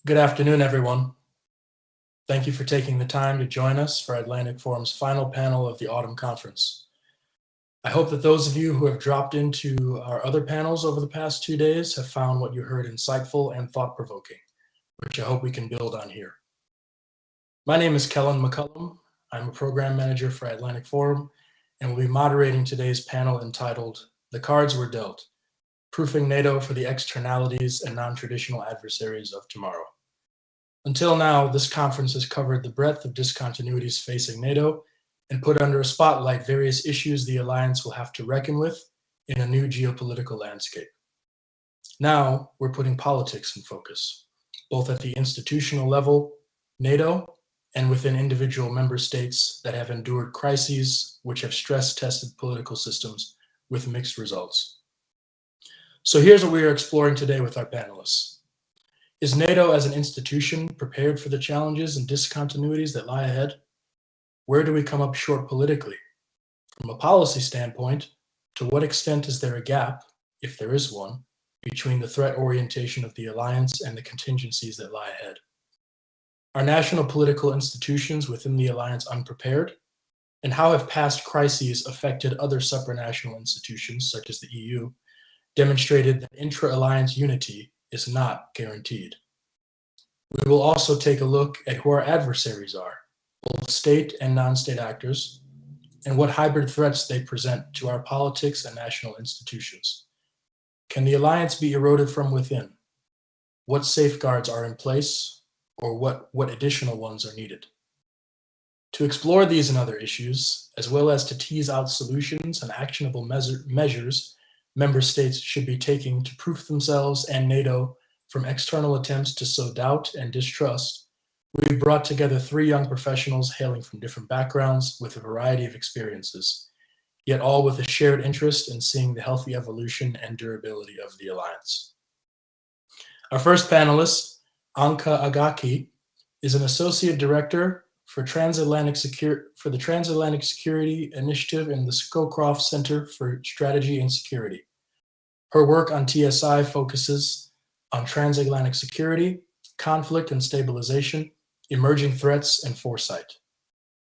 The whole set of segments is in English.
Good afternoon, everyone. Thank you for taking the time to join us for Atlantic Forum's final panel of the Autumn Conference. I hope that those of you who have dropped into our other panels over the past 2 days have found what you heard insightful and thought-provoking, which I hope we can build on here. My name is Kellen McCullum. I'm a program manager for Atlantic Forum and will be moderating today's panel entitled The Cards Were Dealt, Proofing NATO for the Externalities and Non-Traditional Adversaries of Tomorrow. Until now, this conference has covered the breadth of discontinuities facing NATO and put under a spotlight various issues the alliance will have to reckon with in a new geopolitical landscape. Now, we're putting politics in focus, both at the institutional level, NATO, and within individual member states that have endured crises which have stress-tested political systems with mixed results. So here's what we are exploring today with our panelists. Is NATO as an institution prepared for the challenges and discontinuities that lie ahead? Where do we come up short politically? From a policy standpoint, to what extent is there a gap, if there is one, between the threat orientation of the alliance and the contingencies that lie ahead? Are national political institutions within the alliance unprepared? And how have past crises affected other supranational institutions, such as the EU, demonstrated that intra-alliance unity is not guaranteed? We will also take a look at who our adversaries are, both state and non-state actors, and what hybrid threats they present to our politics and national institutions. Can the alliance be eroded from within? What safeguards are in place, or what additional ones are needed? To explore these and other issues, as well as to tease out solutions and actionable measures member states should be taking to proof themselves and NATO from external attempts to sow doubt and distrust, we've brought together three young professionals hailing from different backgrounds with a variety of experiences, yet all with a shared interest in seeing the healthy evolution and durability of the alliance. Our first panelist, Anka Agaki, is an associate director for the Transatlantic Security Initiative in the Scowcroft Center for Strategy and Security. Her work on TSI focuses on transatlantic security, conflict and stabilization, emerging threats, and foresight.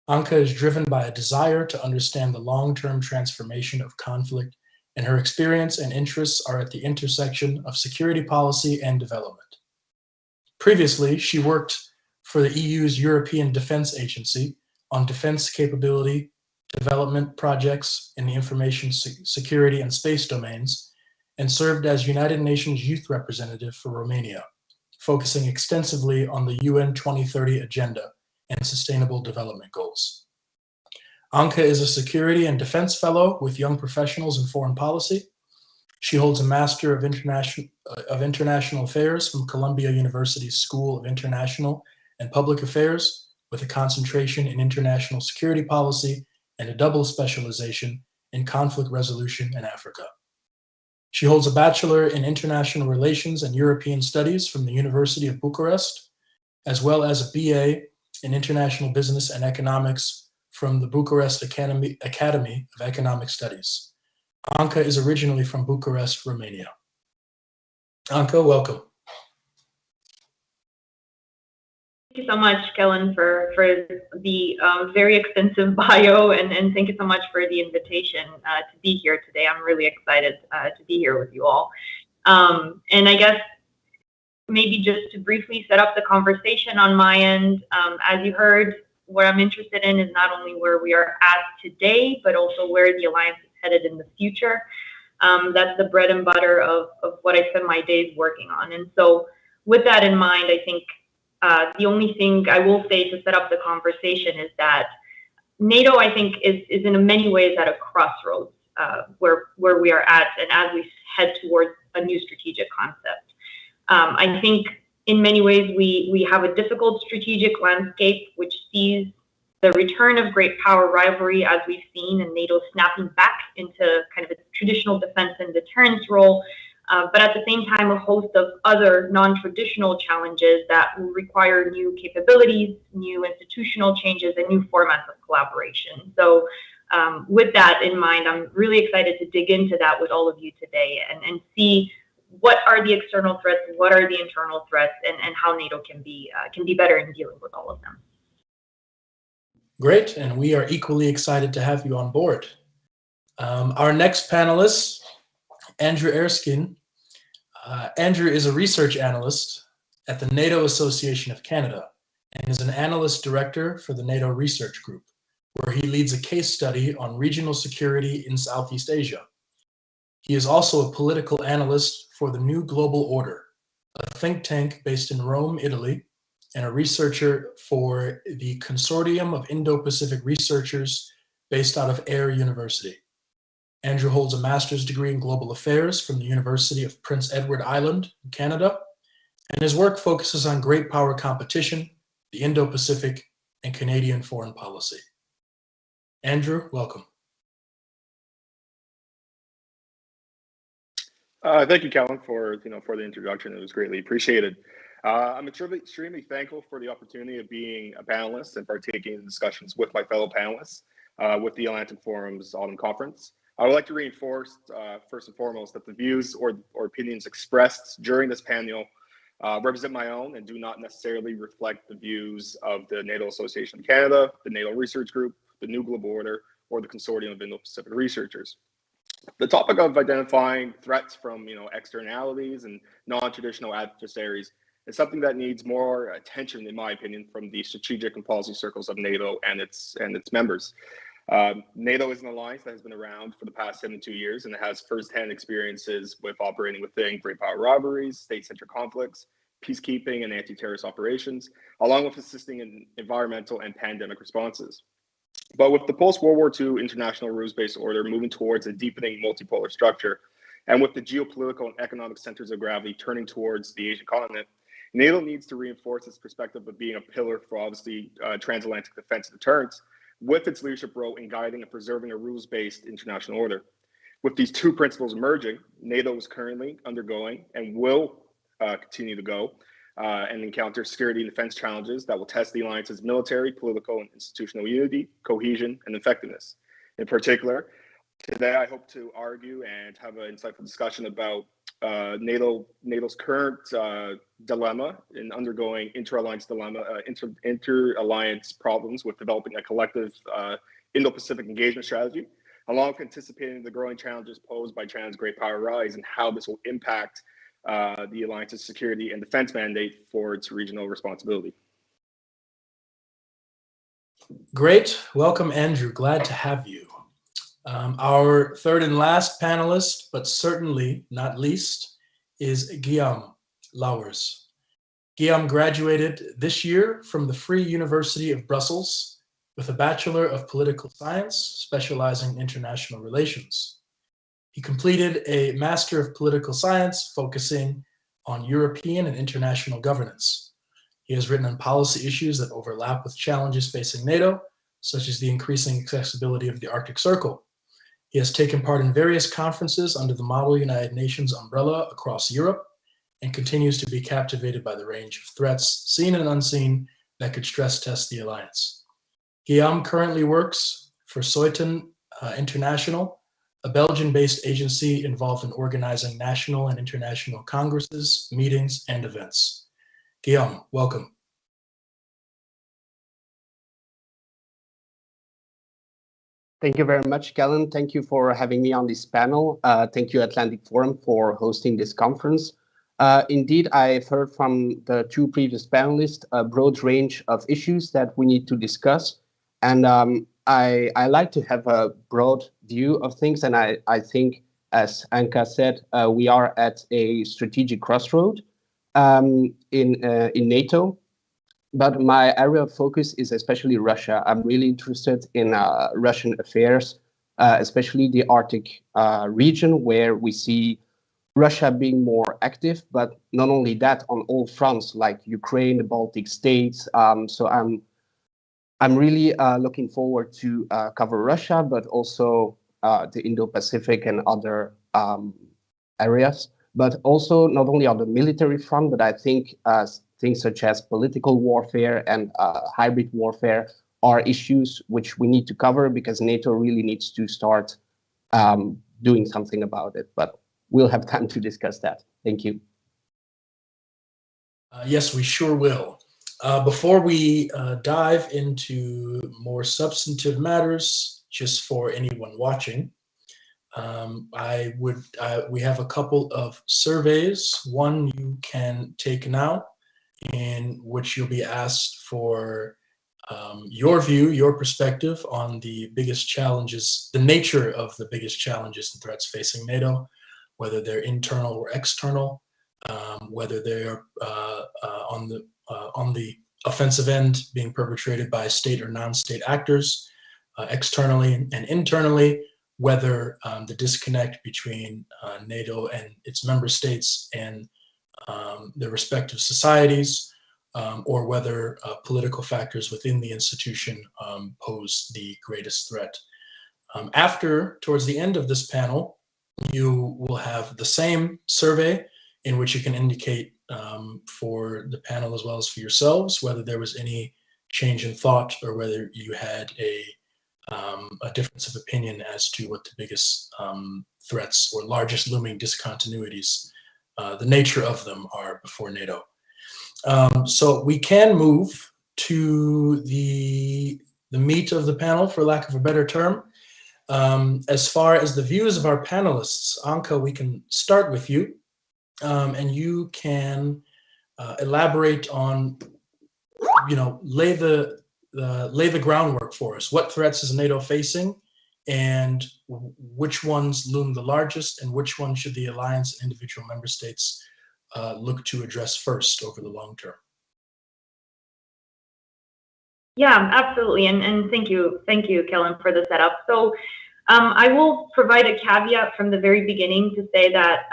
Anka is driven by a desire to understand the long-term transformation of conflict, and her experience and interests are at the intersection of security policy and development. Previously, she worked for the EU's European Defence Agency on defense capability development projects in the information security and space domains, and served as United Nations Youth Representative for Romania, focusing extensively on the UN 2030 Agenda and Sustainable Development Goals. Anka is a Security and Defense Fellow with Young Professionals in Foreign Policy. She holds a Master of International Affairs from Columbia University's School of International and Public Affairs, with a concentration in international security policy and a double specialization in conflict resolution in Africa. She holds a Bachelor in International Relations and European Studies from the University of Bucharest, as well as a BA in International Business and Economics from the Bucharest Academy of Economic Studies. Anka is originally from Bucharest, Romania. Anka, welcome. Thank you so much, Kellen, for the very extensive bio, and thank you so much for the invitation to be here today. I'm really excited to be here with you all. And I guess maybe just to briefly set up the conversation on my end, as you heard, what I'm interested in is not only where we are at today, but also where the alliance is headed in the future. That's the bread and butter of what I spend my days working on. And so with that in mind, I think the only thing I will say to set up the conversation is that NATO, I think, is in many ways at a crossroads where we are at, and as we head towards a new strategic concept. I think in many ways we have a difficult strategic landscape which sees the return of great power rivalry, as we've seen, and NATO snapping back into kind of a traditional defense and deterrence role. But at the same time, a host of other non-traditional challenges that will require new capabilities, new institutional changes, and new formats of collaboration. So with that in mind, I'm really excited to dig into that with all of you today and see what are the external threats, what are the internal threats, and how NATO can be better in dealing with all of them. Great, and we are equally excited to have you on board. Our next panelist, Andrew Erskine. Andrew is a research analyst at the NATO Association of Canada and is an analyst director for the NATO Research Group, where he leads a case study on regional security in Southeast Asia. He is also a political analyst for the New Global Order, a think tank based in Rome, Italy, and a researcher for the Consortium of Indo-Pacific Researchers based out of Air University. Andrew holds a master's degree in global affairs from the University of Prince Edward Island, Canada, and his work focuses on great power competition, the Indo-Pacific, and Canadian foreign policy. Andrew, welcome. Thank you, Kellen, for the introduction. It was greatly appreciated. I'm extremely thankful for the opportunity of being a panelist and partaking in discussions with my fellow panelists with the Atlantic Forum's Autumn Conference. I would like to reinforce, first and foremost, that the views or opinions expressed during this panel represent my own and do not necessarily reflect the views of the NATO Association of Canada, the NATO Research Group, the New Global Order, or the Consortium of Indo-Pacific Researchers. The topic of identifying threats from externalities and non-traditional adversaries is something that needs more attention, in my opinion, from the strategic and policy circles of NATO and its members. NATO is an alliance that has been around for the past 72 years and has firsthand experiences with operating within great power rivalries, state-centered conflicts, peacekeeping, and anti-terrorist operations, along with assisting in environmental and pandemic responses. But with the post-World War II international rules-based order moving towards a deepening multipolar structure, and with the geopolitical and economic centers of gravity turning towards the Asian continent, NATO needs to reinforce its perspective of being a pillar for obviously transatlantic defense and deterrence, with its leadership role in guiding and preserving a rules-based international order. With these two principles emerging, NATO is currently undergoing and will continue to go and encounter security and defense challenges that will test the alliance's military, political, and institutional unity, cohesion, and effectiveness. In particular, today I hope to argue and have an insightful discussion about NATO's current dilemma in undergoing inter-alliance problems with developing a collective Indo-Pacific engagement strategy, along with anticipating the growing challenges posed by China's great power rise and how this will impact the alliance's security and defense mandate for its regional responsibility. Great. Welcome, Andrew. Glad to have you. Our third and last panelist, but certainly not least, is Guillaume Lauwers. Guillaume graduated this year from the Free University of Brussels with a Bachelor of Political Science, specializing in international relations. He completed a Master of Political Science, focusing on European and international governance. He has written on policy issues that overlap with challenges facing NATO, such as the increasing accessibility of the Arctic Circle. He has taken part in various conferences under the Model United Nations umbrella across Europe and continues to be captivated by the range of threats, seen and unseen, that could stress test the alliance. Guillaume currently works for Soitan International, a Belgian-based agency involved in organizing national and international congresses, meetings, and events. Guillaume, welcome. Thank you very much, Kellen. Thank you for having me on this panel. Thank you, Atlantic Forum, for hosting this conference. Indeed, I've heard from the two previous panelists a broad range of issues that we need to discuss. And I like to have a broad view of things. And I think, as Anka said, we are at a strategic crossroad in NATO. But my area of focus is especially Russia. I'm really interested in Russian affairs, especially the Arctic region, where we see Russia being more active, but not only that, on all fronts, like Ukraine, the Baltic states. So I'm really looking forward to cover Russia, but also the Indo-Pacific and other areas. But also not only on the military front, but I think things such as political warfare and hybrid warfare are issues which we need to cover, because NATO really needs to start doing something about it. But we'll have time to discuss that. Thank you. Yes, we sure will. Before we dive into more substantive matters, just for anyone watching, we have a couple of surveys. One you can take now, in which you'll be asked for your view, your perspective on the biggest challenges, the nature of the biggest challenges and threats facing NATO, whether they're internal or external, whether they're on the offensive end being perpetrated by state or non-state actors, externally and internally, whether the disconnect between NATO and its member states and their respective societies, or whether political factors within the institution pose the greatest threat. Towards the end of this panel, you will have the same survey in which you can indicate for the panel as well as for yourselves whether there was any change in thought or whether you had a difference of opinion as to what the biggest threats or largest looming discontinuities, the nature of them, are before NATO. So we can move to the meat of the panel, for lack of a better term. As far as the views of our panelists, Anka, we can start with you, and you can elaborate on, lay the groundwork for us. What threats is NATO facing, and which ones loom the largest, and which ones should the alliance and individual member states look to address first over the long term? Yeah, absolutely, and thank you, Kellen, for the setup. So I will provide a caveat from the very beginning to say that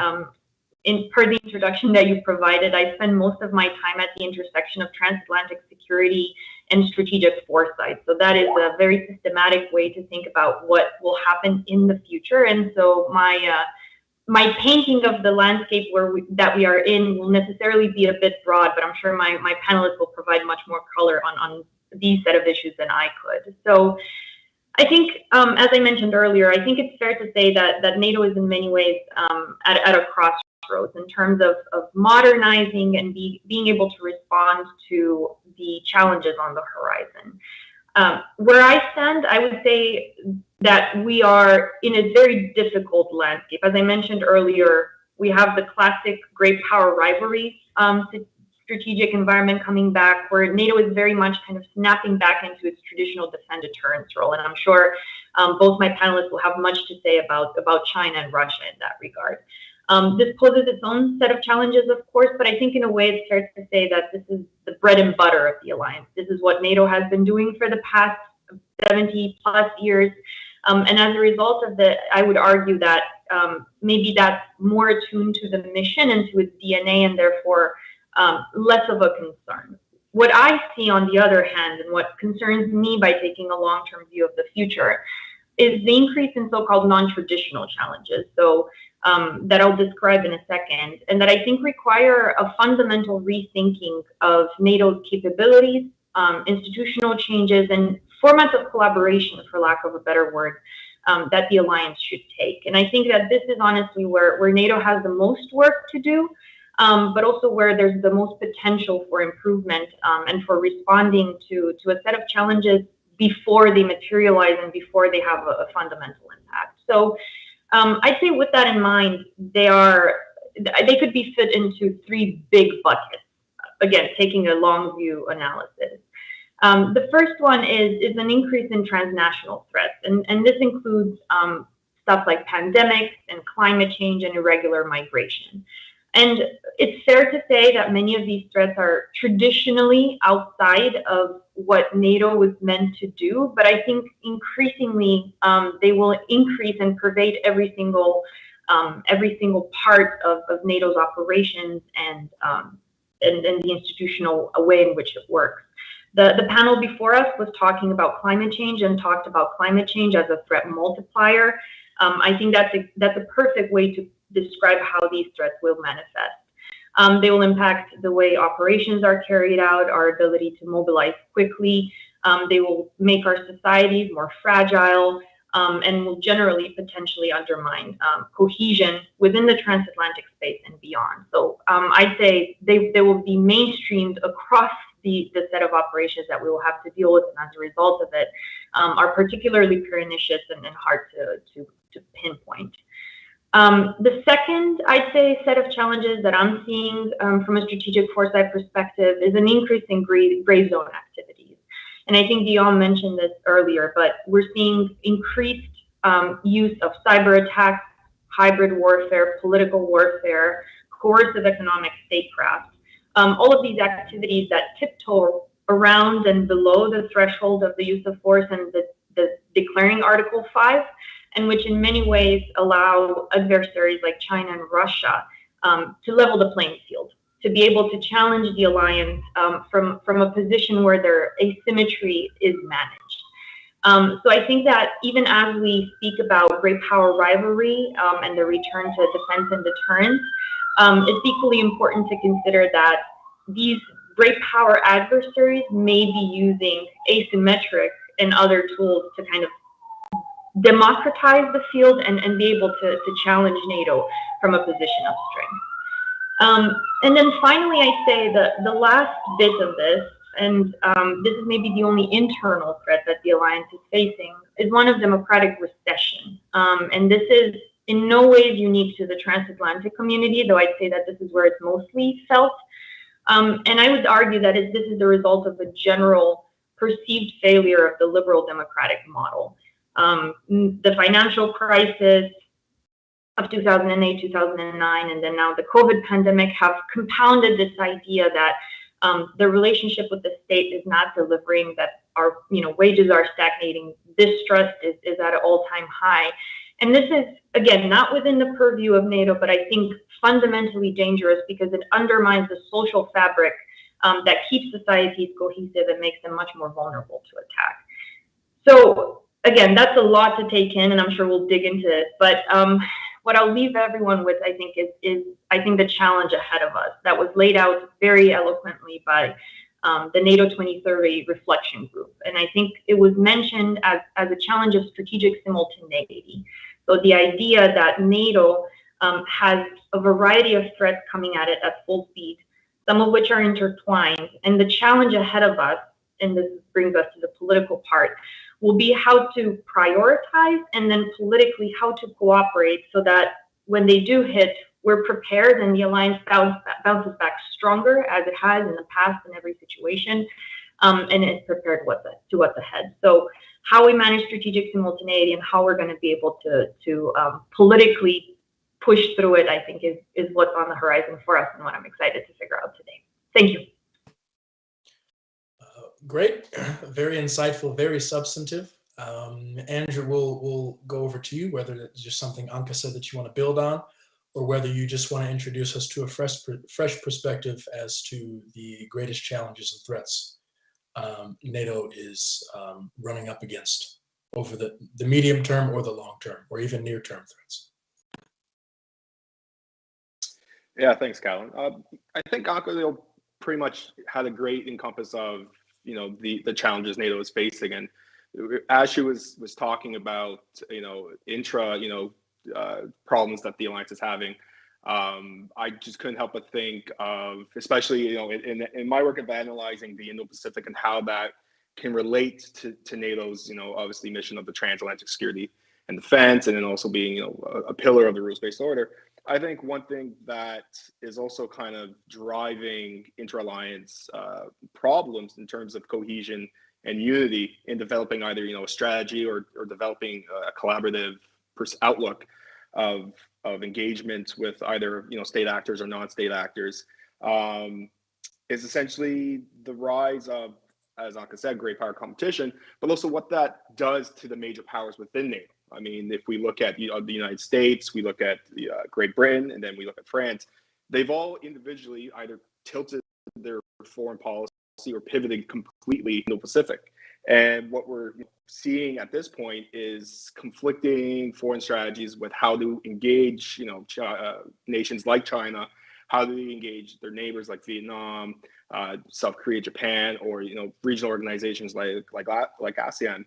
per the introduction that you provided, I spend most of my time at the intersection of transatlantic security and strategic foresight. So that is a very systematic way to think about what will happen in the future. And so my painting of the landscape that we are in will necessarily be a bit broad, but I'm sure my panelists will provide much more color on these set of issues than I could. So I think, as I mentioned earlier, I think it's fair to say that NATO is in many ways at a crossroads in terms of modernizing and being able to respond to the challenges on the horizon. Where I stand, I would say that we are in a very difficult landscape. As I mentioned earlier, we have the classic great power rivalry strategic environment coming back, where NATO is very much kind of snapping back into its traditional defend deterrence role. And I'm sure both my panelists will have much to say about China and Russia in that regard. This poses its own set of challenges, of course, but I think in a way it's fair to say that this is the bread and butter of the alliance. This is what NATO has been doing for the past 70 plus years. And as a result of that, I would argue that maybe that's more attuned to the mission and to its DNA, and therefore less of a concern. What I see, on the other hand, and what concerns me by taking a long-term view of the future, is the increase in so-called non-traditional challenges. So that I'll describe in a second, and that I think require a fundamental rethinking of NATO's capabilities, institutional changes, and formats of collaboration, for lack of a better word, that the alliance should take. And I think that this is honestly where NATO has the most work to do, but also where there's the most potential for improvement and for responding to a set of challenges before they materialize and before they have a fundamental impact. So I'd say with that in mind, they could be fit into three big buckets. Again, taking a long view analysis. The first one is an increase in transnational threats, and this includes stuff like pandemics and climate change and irregular migration. And it's fair to say that many of these threats are traditionally outside of what NATO was meant to do, but I think increasingly they will increase and pervade every single part of NATO's operations and the institutional way in which it works. The panel before us was talking about climate change and talked about climate change as a threat multiplier. I think that's a perfect way to describe how these threats will manifest. They will impact the way operations are carried out, our ability to mobilize quickly. They will make our societies more fragile. and will generally potentially undermine cohesion within the transatlantic space and beyond. So I'd say they will be mainstreamed across the set of operations that we will have to deal with, and as a result of it, are particularly pernicious and hard to pinpoint. The second, I'd say, set of challenges that I'm seeing from a strategic foresight perspective is an increase in gray zone activities. And I think Guillaume mentioned this earlier, but we're seeing increased use of cyber attacks, hybrid warfare, political warfare, coercive economic statecraft. All of these activities that tiptoe around and below the threshold of the use of force and the declaring Article 5, and which in many ways allow adversaries like China and Russia to level the playing field, to be able to challenge the alliance from a position where their asymmetry is managed. So I think that even as we speak about great power rivalry and the return to defense and deterrence, it's equally important to consider that these great power adversaries may be using asymmetric and other tools to kind of democratize the field and be able to challenge NATO from a position of strength. And then finally, I'd say the last bit of this, and this is maybe the only internal threat that the alliance is facing, is one of democratic recession. And this is in no way unique to the transatlantic community, though I'd say that this is where it's mostly felt. And I would argue that this is the result of a general perceived failure of the liberal democratic model. The financial crisis of 2008, 2009, and then now the COVID pandemic have compounded this idea that the relationship with the state is not delivering, that our wages are stagnating, distrust is at an all-time high. And this is, again, not within the purview of NATO, but I think fundamentally dangerous because it undermines the social fabric that keeps societies cohesive and makes them much more vulnerable to attack. So again, that's a lot to take in, and I'm sure we'll dig into it. But what I'll leave everyone with, I think, is I think the challenge ahead of us that was laid out very eloquently by the NATO 2030 reflection group. And I think it was mentioned as a challenge of strategic simultaneity. So the idea that NATO has a variety of threats coming at it at full speed, some of which are intertwined. And the challenge ahead of us, and this brings us to the political part, will be how to prioritize and then politically how to cooperate so that when they do hit, we're prepared and the alliance bounces back stronger as it has in the past in every situation, and is prepared to what's ahead. So how we manage strategic simultaneity and how we're going to be able to politically push through it, I think, is what's on the horizon for us and what I'm excited to figure out today. Thank you. Great, very insightful, very substantive. Andrew, we'll go over to you, whether it's just something Anka said that you want to build on, or whether you just want to introduce us to a fresh perspective as to the greatest challenges and threats NATO is running up against over the medium term or the long term, or even near term threats. Yeah, thanks, Callan. I think Anka pretty much had a great encompass of the challenges NATO is facing, and as she was talking about intra problems that the alliance is having, I just couldn't help but think of, especially in my work of analyzing the Indo-Pacific and how that can relate to NATO's obviously mission of the transatlantic security and defense, and then also being a pillar of the rules-based order. I think one thing that is also kind of driving inter-alliance problems in terms of cohesion and unity in developing either a strategy or developing a collaborative outlook of engagement with either state actors or non-state actors is essentially the rise of, as Anka said, great power competition, but also what that does to the major powers within NATO. I mean, if we look at the United States, we look at Great Britain, and then we look at France, they've all individually either tilted their foreign policy or pivoted completely in the Pacific. And what we're seeing at this point is conflicting foreign strategies with how to engage, nations like China, how do they engage their neighbors like Vietnam, South Korea, Japan, or regional organizations like ASEAN.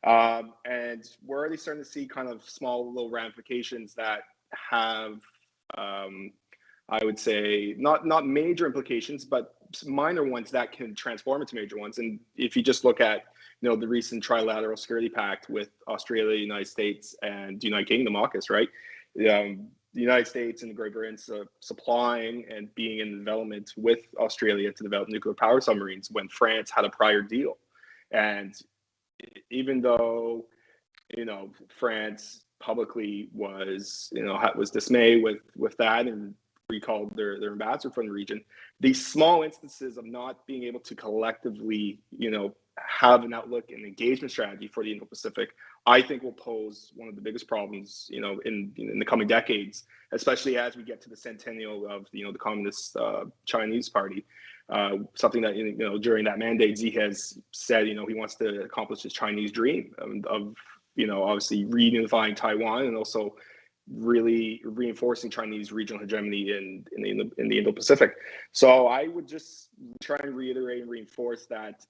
And we're already starting to see kind of small little ramifications that have, I would say, not major implications, but minor ones that can transform into major ones. And if you just look at, the recent trilateral security pact with Australia, United States, and United Kingdom, AUKUS, right? The United States and the Great Britain supplying and being in development with Australia to develop nuclear power submarines when France had a prior deal. And even though, France publicly was dismayed with that and recalled their ambassador from the region, these small instances of not being able to collectively, have an outlook and engagement strategy for the Indo-Pacific, I think will pose one of the biggest problems, in the coming decades, especially as we get to the centennial of, the Communist Chinese Party. Something that, during that mandate, Xi has said, he wants to accomplish his Chinese dream of, obviously reunifying Taiwan and also really reinforcing Chinese regional hegemony in the Indo-Pacific. So I would just try and reiterate and reinforce that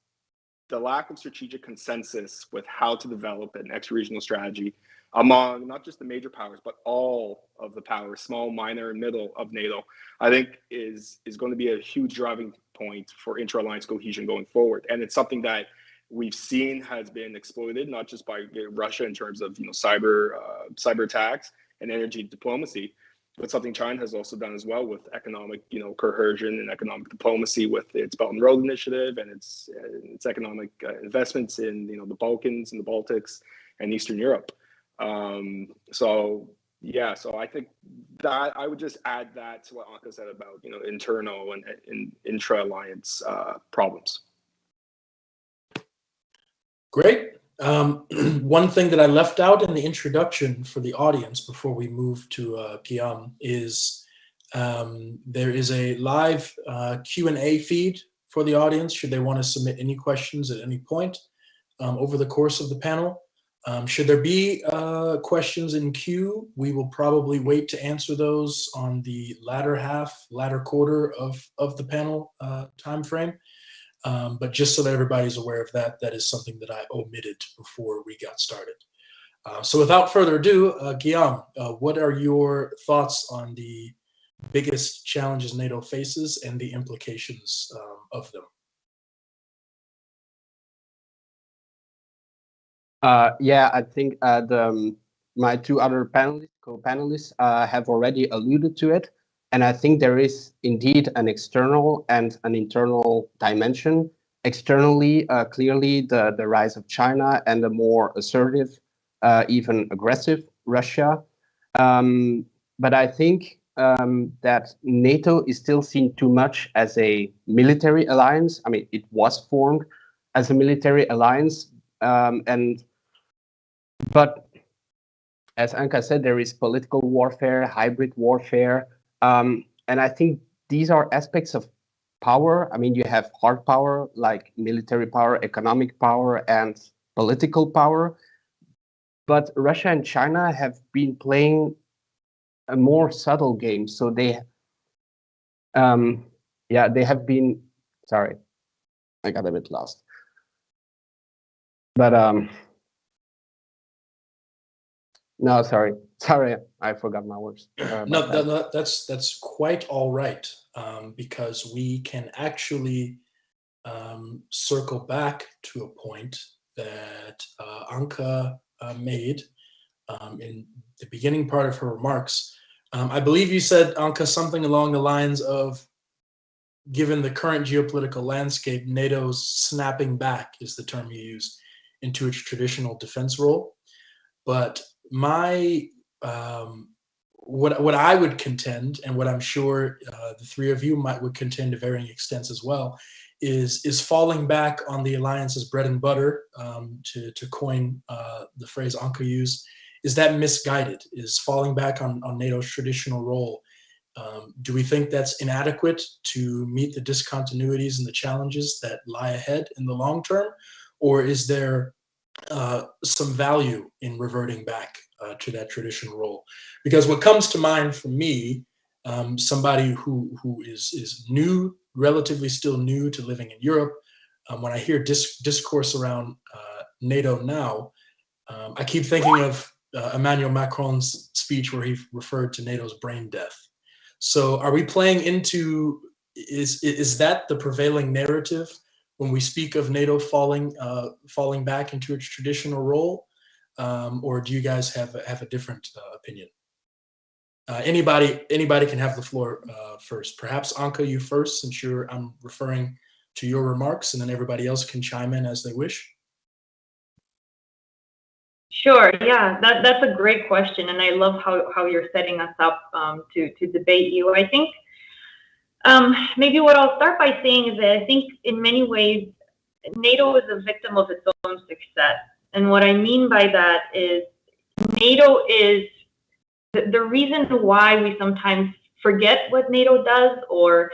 the lack of strategic consensus with how to develop an ex-regional strategy among not just the major powers, but all of the powers, small, minor, and middle of NATO, I think is going to be a huge driving point for intra-alliance cohesion going forward. And it's something that we've seen has been exploited, not just by Russia in terms of cyber attacks and energy diplomacy, but something China has also done as well with economic, coercion and economic diplomacy with its Belt and Road Initiative and its economic investments in, the Balkans and the Baltics and Eastern Europe. So I think that I would just add that to what Anka said about, internal and intra-alliance problems. Great. One thing that I left out in the introduction for the audience before we move to Guillaume is there is a live Q&A feed for the audience should they want to submit any questions at any point over the course of the panel. Should there be questions in queue, we will probably wait to answer those on the latter quarter of the panel time frame. But just so that everybody's aware of that, that is something that I omitted before we got started. So without further ado, Guillaume, what are your thoughts on the biggest challenges NATO faces and the implications of them? I think my two other co-panelists have already alluded to it. And I think there is indeed an external and an internal dimension. Externally, clearly the rise of China and a more assertive, even aggressive Russia. But I think that NATO is still seen too much as a military alliance. I mean, it was formed as a military alliance. But as Anka said, there is political warfare, hybrid warfare. And I think these are aspects of power. I mean, you have hard power, like military power, economic power, and political power. But Russia and China have been playing a more subtle game. So they have been, sorry, I got a bit lost. But no, sorry, I forgot my words. No, that's quite all right, because we can actually circle back to a point that Anka made in the beginning part of her remarks. I believe you said, Anka, something along the lines of, given the current geopolitical landscape, NATO's snapping back is the term you used, into its traditional defense role. But my what I would contend, and what I'm sure the three of you would contend to varying extents as well, is falling back on the alliance's bread and butter, to coin the phrase Anka used. Is that misguided? Is falling back on NATO's traditional role? Do we think that's inadequate to meet the discontinuities and the challenges that lie ahead in the long term? Or is there some value in reverting back to that traditional role? Because what comes to mind for me, somebody who is new, relatively still new to living in Europe, when I hear discourse around NATO now, I keep thinking of Emmanuel Macron's speech where he referred to NATO's brain death. So are we playing into, is that the prevailing narrative when we speak of NATO falling back into its traditional role? Or do you guys have a different opinion? Anybody can have the floor first. Perhaps Anka, you first, since I'm referring to your remarks, and then everybody else can chime in as they wish. Sure. Yeah, that's a great question, and I love how you're setting us up to debate you. I think maybe what I'll start by saying is that I think in many ways NATO is a victim of its own success, and what I mean by that is NATO is the reason why we sometimes forget what NATO does or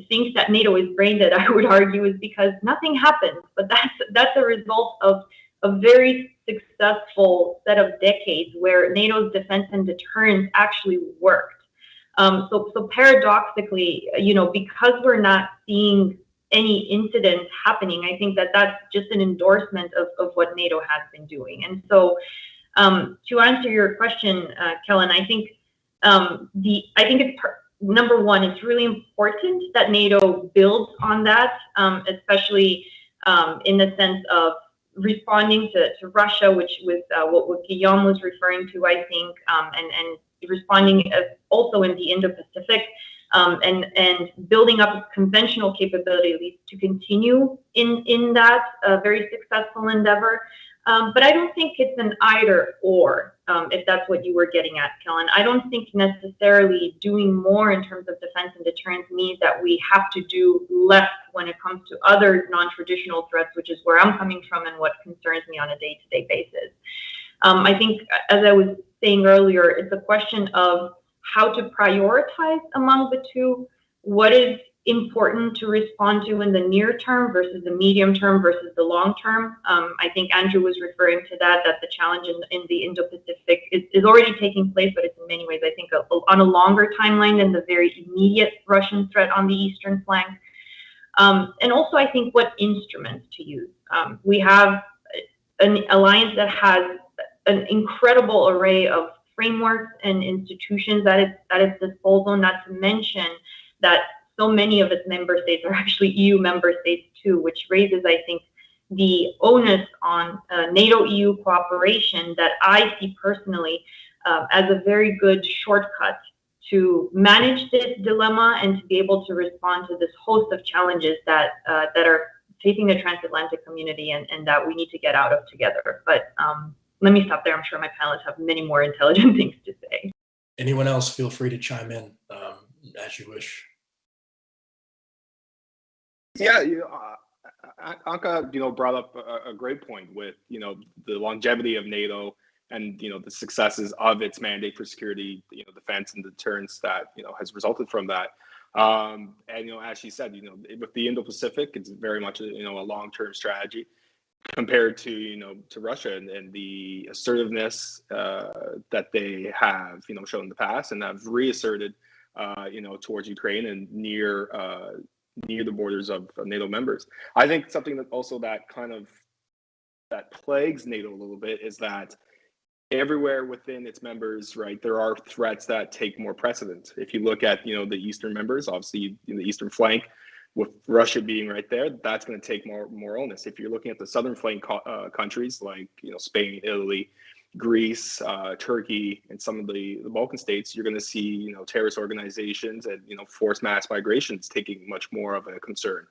thinks that NATO is brain dead, I would argue, is because nothing happens. But that's a result of a very successful set of decades where NATO's defense and deterrence actually worked. So paradoxically, because we're not seeing any incidents happening, I think that's just an endorsement of what NATO has been doing. And so to answer your question, Kellen, I think it's number one, it's really important that NATO builds on that, especially in the sense of responding to Russia, which was what Guillaume was referring to, I think, and responding also in the Indo-Pacific, and building up its conventional capabilities to continue in that very successful endeavor. But I don't think it's an either or, if that's what you were getting at, Kellen. I don't think necessarily doing more in terms of defense and deterrence means that we have to do less when it comes to other non-traditional threats, which is where I'm coming from and what concerns me on a day-to-day basis. I think, as I was saying earlier, it's a question of how to prioritize among the two, what is important to respond to in the near term versus the medium term versus the long term. I think Andrew was referring to that the challenge in the Indo-Pacific is already taking place, but it's in many ways, I think, on a longer timeline than the very immediate Russian threat on the eastern flank. And also, I think, what instruments to use. We have an alliance that has an incredible array of frameworks and institutions at its disposal, not to mention that so many of its member states are actually EU member states too, which raises, I think, the onus on NATO-EU cooperation that I see personally as a very good shortcut to manage this dilemma and to be able to respond to this host of challenges that are facing the transatlantic community and that we need to get out of together. But let me stop there. I'm sure my panelists have many more intelligent things to say. Anyone else, feel free to chime in as you wish. Yeah, Anka, brought up a great point with, the longevity of NATO and, the successes of its mandate for security, defense and deterrence that, has resulted from that. And, as she said, with the Indo-Pacific, it's very much, a long-term strategy compared to, to Russia and the assertiveness that they have, shown in the past and have reasserted, towards Ukraine and near the borders of NATO members. I think something that plagues NATO a little bit is that everywhere within its members, right, there are threats that take more precedence. If you look at, the Eastern members, obviously in the Eastern flank, with Russia being right there, that's going to take more onus. If you're looking at the Southern flank countries like, Spain, Italy, Greece, Turkey, and some of the Balkan states, you're going to see, terrorist organizations and, forced mass migrations taking much more of a concern.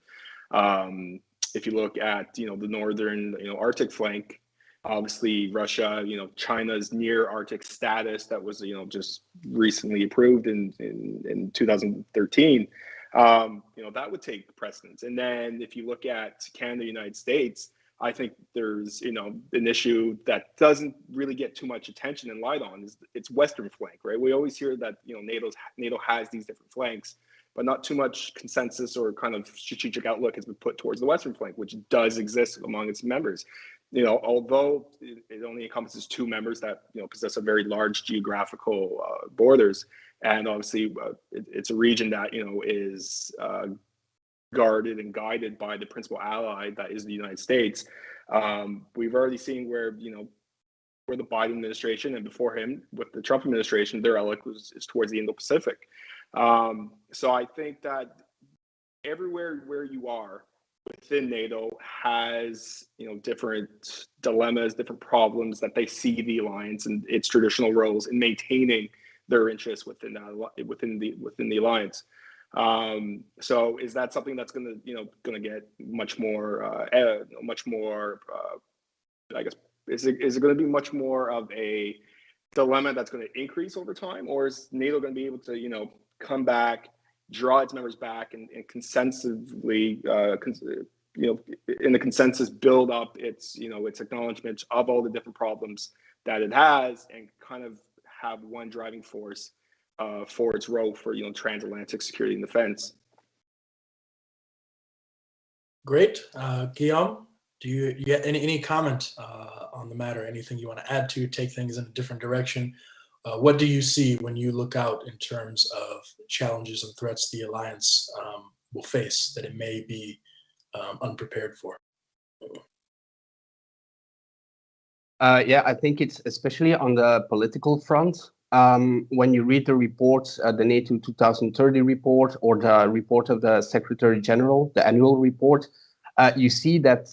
If you look at, the northern, Arctic flank, obviously Russia, China's near Arctic status that was, just recently approved in 2013, that would take precedence. And then if you look at Canada, United States, I think there's, an issue that doesn't really get too much attention and light on is its Western flank, right? We always hear that, NATO has these different flanks, but not too much consensus or kind of strategic outlook has been put towards the Western flank, which does exist among its members. Although it only encompasses 2 members that, possess a very large geographical borders, and obviously it's a region that, is guarded and guided by the principal ally that is the United States. We've already seen where, where the Biden administration and before him with the Trump administration, their outlook is towards the Indo-Pacific. So I think that everywhere where you are within NATO has, different dilemmas, different problems that they see the alliance and its traditional roles in maintaining their interests within the alliance. So is that something that's going to get much more, I guess, is it going to be much more of a dilemma that's going to increase over time, or is NATO going to be able to, come back, draw its members back, and consensusly, in the consensus, build up its, its acknowledgement of all the different problems that it has, and kind of have one driving force for its role for, transatlantic security and defense? Great. Guillaume, do you get any comment on the matter? Anything you want to add to take things in a different direction? What do you see when you look out in terms of challenges and threats the alliance will face that it may be unprepared for? Yeah, I think it's especially on the political front. When you read the reports, the NATO 2030 report or the report of the Secretary General, the annual report, you see that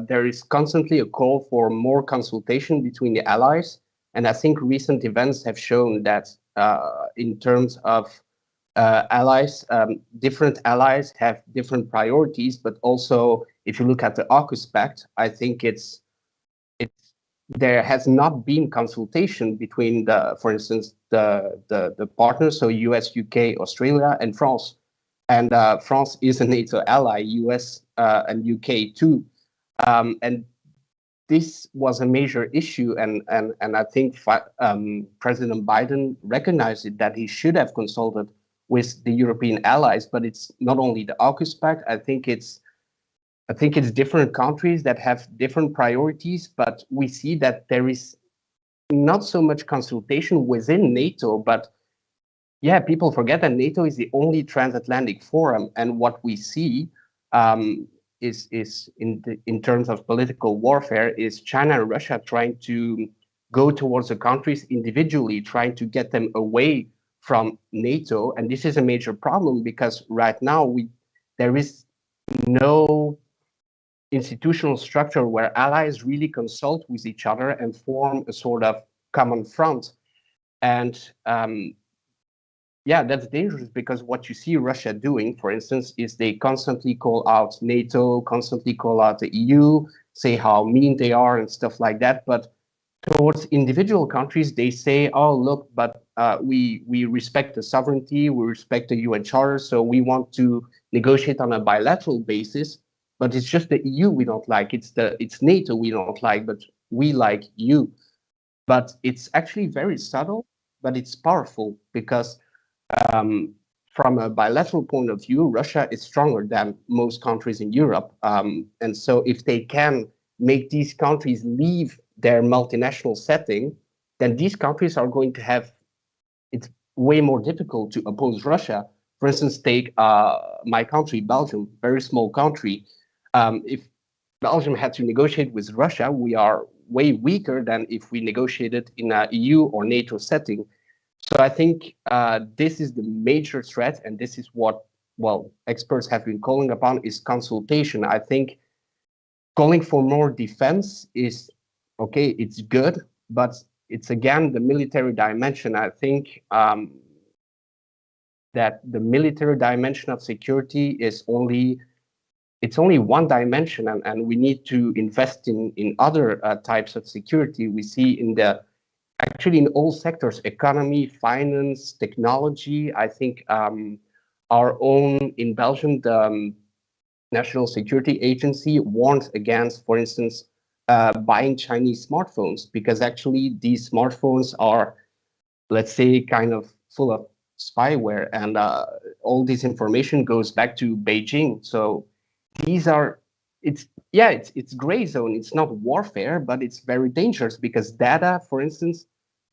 there is constantly a call for more consultation between the allies. And I think recent events have shown that in terms of allies, different allies have different priorities, but also if you look at the AUKUS Pact, I think there has not been consultation between for instance, the partners, so US, UK, Australia, and France. And France is a NATO ally, US and UK too. And this was a major issue, and I think President Biden recognized it, that he should have consulted with the European allies. But it's not only the AUKUS Pact. I think it's different countries that have different priorities, but we see that there is not so much consultation within NATO. But yeah, people forget that NATO is the only transatlantic forum, and what we see is in terms of political warfare is China and Russia trying to go towards the countries individually, trying to get them away from NATO. And this is a major problem because right now there is no institutional structure where allies really consult with each other and form a sort of common front. And yeah, that's dangerous because what you see Russia doing, for instance, is they constantly call out NATO, constantly call out the EU, say how mean they are and stuff like that. But towards individual countries, they say, oh, look, but we respect the sovereignty, we respect the UN Charter, so we want to negotiate on a bilateral basis. But it's just the EU we don't like. It's NATO we don't like, but we like you. But it's actually very subtle, but it's powerful because from a bilateral point of view, Russia is stronger than most countries in Europe. And so if they can make these countries leave their multinational setting, then these countries are going to have, it's way more difficult to oppose Russia. For instance, take my country, Belgium, very small country. If Belgium had to negotiate with Russia, we are way weaker than if we negotiated in a EU or NATO setting. So I think this is the major threat, and this is what, well, experts have been calling upon, is consultation. I think calling for more defense is, okay, it's good, but it's again the military dimension. I think that the military dimension of security is only one dimension, and we need to invest in other types of security. We see actually in all sectors, economy, finance, technology. I think our own, in Belgium, the National Security Agency warned against, for instance, buying Chinese smartphones, because actually these smartphones are, let's say, kind of full of spyware, and all this information goes back to Beijing. So these are, it's gray zone. It's not warfare, but it's very dangerous because data, for instance,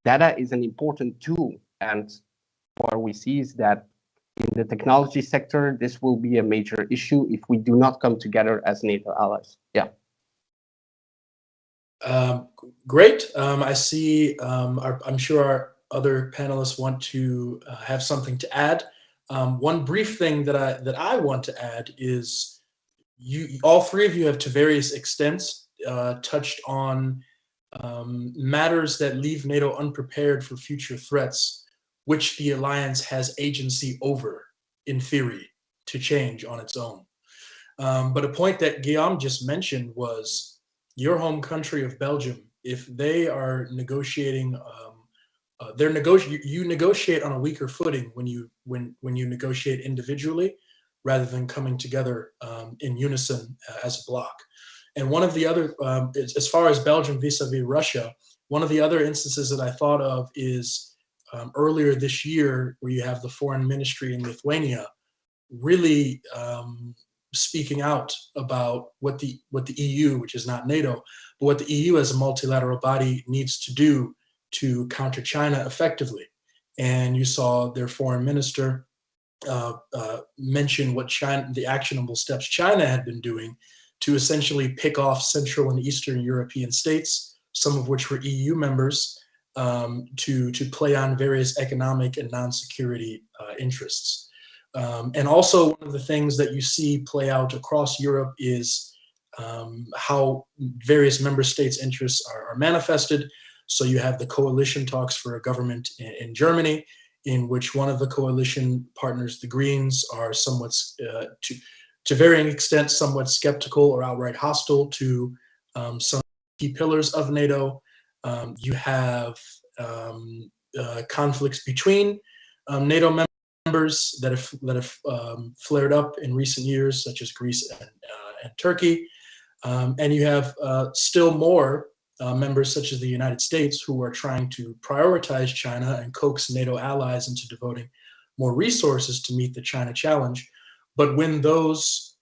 data is an important tool. And what we see is that in the technology sector, this will be a major issue if we do not come together as NATO allies. Yeah. Great. I see. I'm sure our other panelists want to have something to add. One brief thing that I want to add is all three of you have to various extents touched on matters that leave NATO unprepared for future threats, which the alliance has agency over, in theory, to change on its own. But a point that Guillaume just mentioned was your home country of Belgium. If they are negotiating, you negotiate on a weaker footing when you negotiate individually, rather than coming together in unison as a bloc. And one of the other, as far as Belgium vis-a-vis Russia, one of the other instances that I thought of is earlier this year, where you have the foreign ministry in Lithuania really speaking out about what the EU, which is not NATO, but what the EU as a multilateral body needs to do to counter China effectively. And you saw their foreign minister mention what the actionable steps China had been doing to essentially pick off Central and Eastern European states, some of which were EU members, to play on various economic and non-security interests. And also one of the things that you see play out across Europe is how various member states' interests are manifested. So you have the coalition talks for a government in Germany, in which one of the coalition partners, the Greens, are somewhat, to varying extents, somewhat skeptical or outright hostile to some key pillars of NATO. You have conflicts between NATO members that have flared up in recent years, such as Greece and Turkey. And you have still more members, such as the United States, who are trying to prioritize China and coax NATO allies into devoting more resources to meet the China challenge. But when those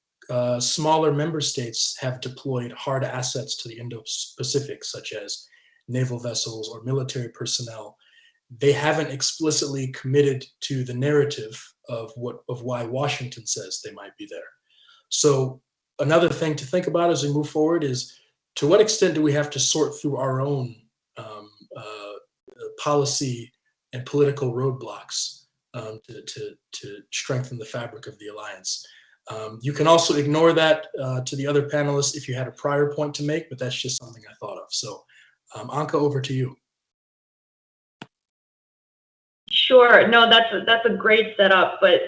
smaller member states have deployed hard assets to the Indo-Pacific, such as naval vessels or military personnel, they haven't explicitly committed to the narrative of why Washington says they might be there. So another thing to think about as we move forward is, to what extent do we have to sort through our own policy and political roadblocks to strengthen the fabric of the alliance? You can also ignore that to the other panelists if you had a prior point to make, but that's just something I thought of. So Anka, over to you. Sure. No, that's a great setup, but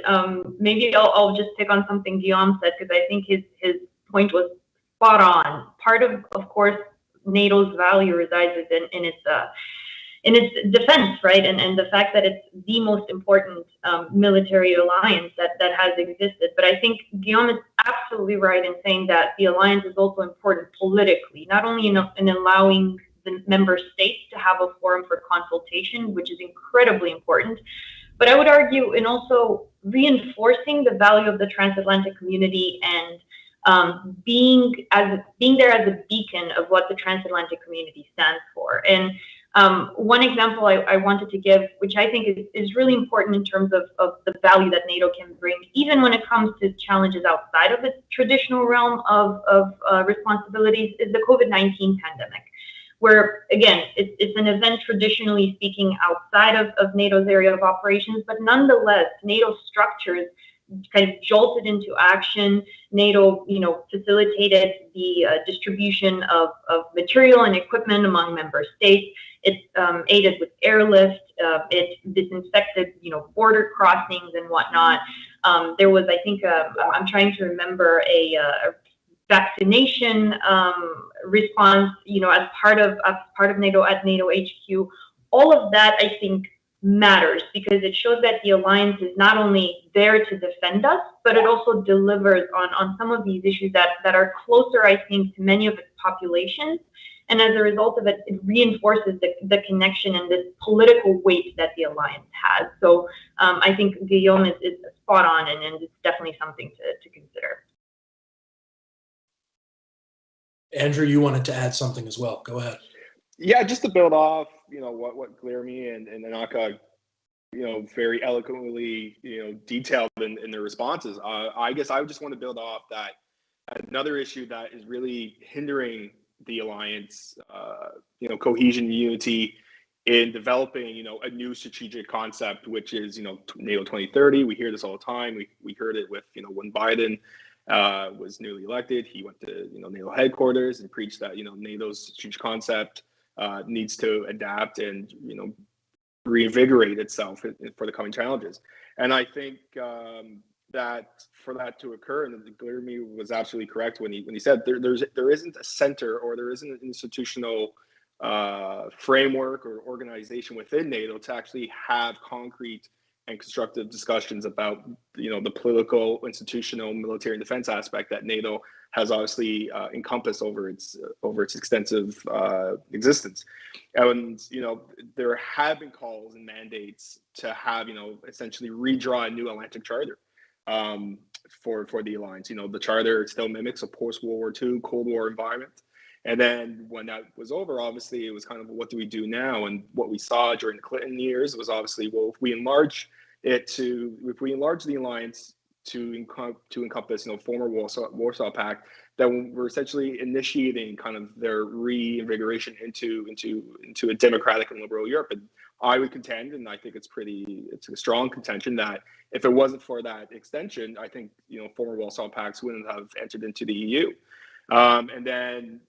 maybe I'll just pick on something Guillaume said, because I think his point was spot on. Part of course, NATO's value resides in its defense, right? And the fact that it's the most important military alliance that has existed. But I think Guillaume is absolutely right in saying that the alliance is also important politically, not only in allowing the member states to have a forum for consultation, which is incredibly important, but I would argue in also reinforcing the value of the transatlantic community and being there as a beacon of what the transatlantic community stands for. And one example I wanted to give, which I think is really important in terms of the value that NATO can bring, even when it comes to challenges outside of its traditional realm of responsibilities, is the COVID-19 pandemic, where, again, it's an event traditionally speaking outside of NATO's area of operations, but nonetheless, NATO structures kind of jolted into action. NATO, facilitated the distribution of material and equipment among member states. It aided with airlift. It disinfected, border crossings and whatnot. There was, I think, I'm trying to remember a vaccination response, as part of NATO at NATO HQ. All of that, I think, matters, because it shows that the alliance is not only there to defend us, but it also delivers on some of these issues that are closer, I think, to many of its populations. And as a result of it, it reinforces the connection and the political weight that the alliance has. So I think Guillaume is spot on, and it's definitely something to consider. Andrew, you wanted to add something as well. Go ahead. Yeah, just to build off, what Guilherme and Anka, very eloquently, detailed in their responses. I guess I would just want to build off that another issue that is really hindering the alliance, cohesion, unity in developing, a new strategic concept, which is, NATO 2030. We hear this all the time. We heard it with, when Biden was newly elected, he went to, NATO headquarters and preached that, NATO's strategic concept needs to adapt and, reinvigorate itself for the coming challenges. And I think that for that to occur, and Guilherme was absolutely correct when he said there isn't a center, or there isn't an institutional framework or organization within NATO to actually have concrete and constructive discussions about the political, institutional, military, and defense aspect that NATO has obviously encompassed over its extensive existence. And there have been calls and mandates to have essentially redraw a new Atlantic Charter for the alliance. The charter still mimics a post-World War II Cold War environment. And then when that was over, obviously it was kind of, what do we do now? And what we saw during the Clinton years was obviously, well, if we enlarge the alliance to encompass, former Warsaw Pact, then we're essentially initiating kind of their reinvigoration into a democratic and liberal Europe. And I would contend, and I think it's a strong contention, that if it wasn't for that extension, I think former Warsaw Pacts wouldn't have entered into the EU. And then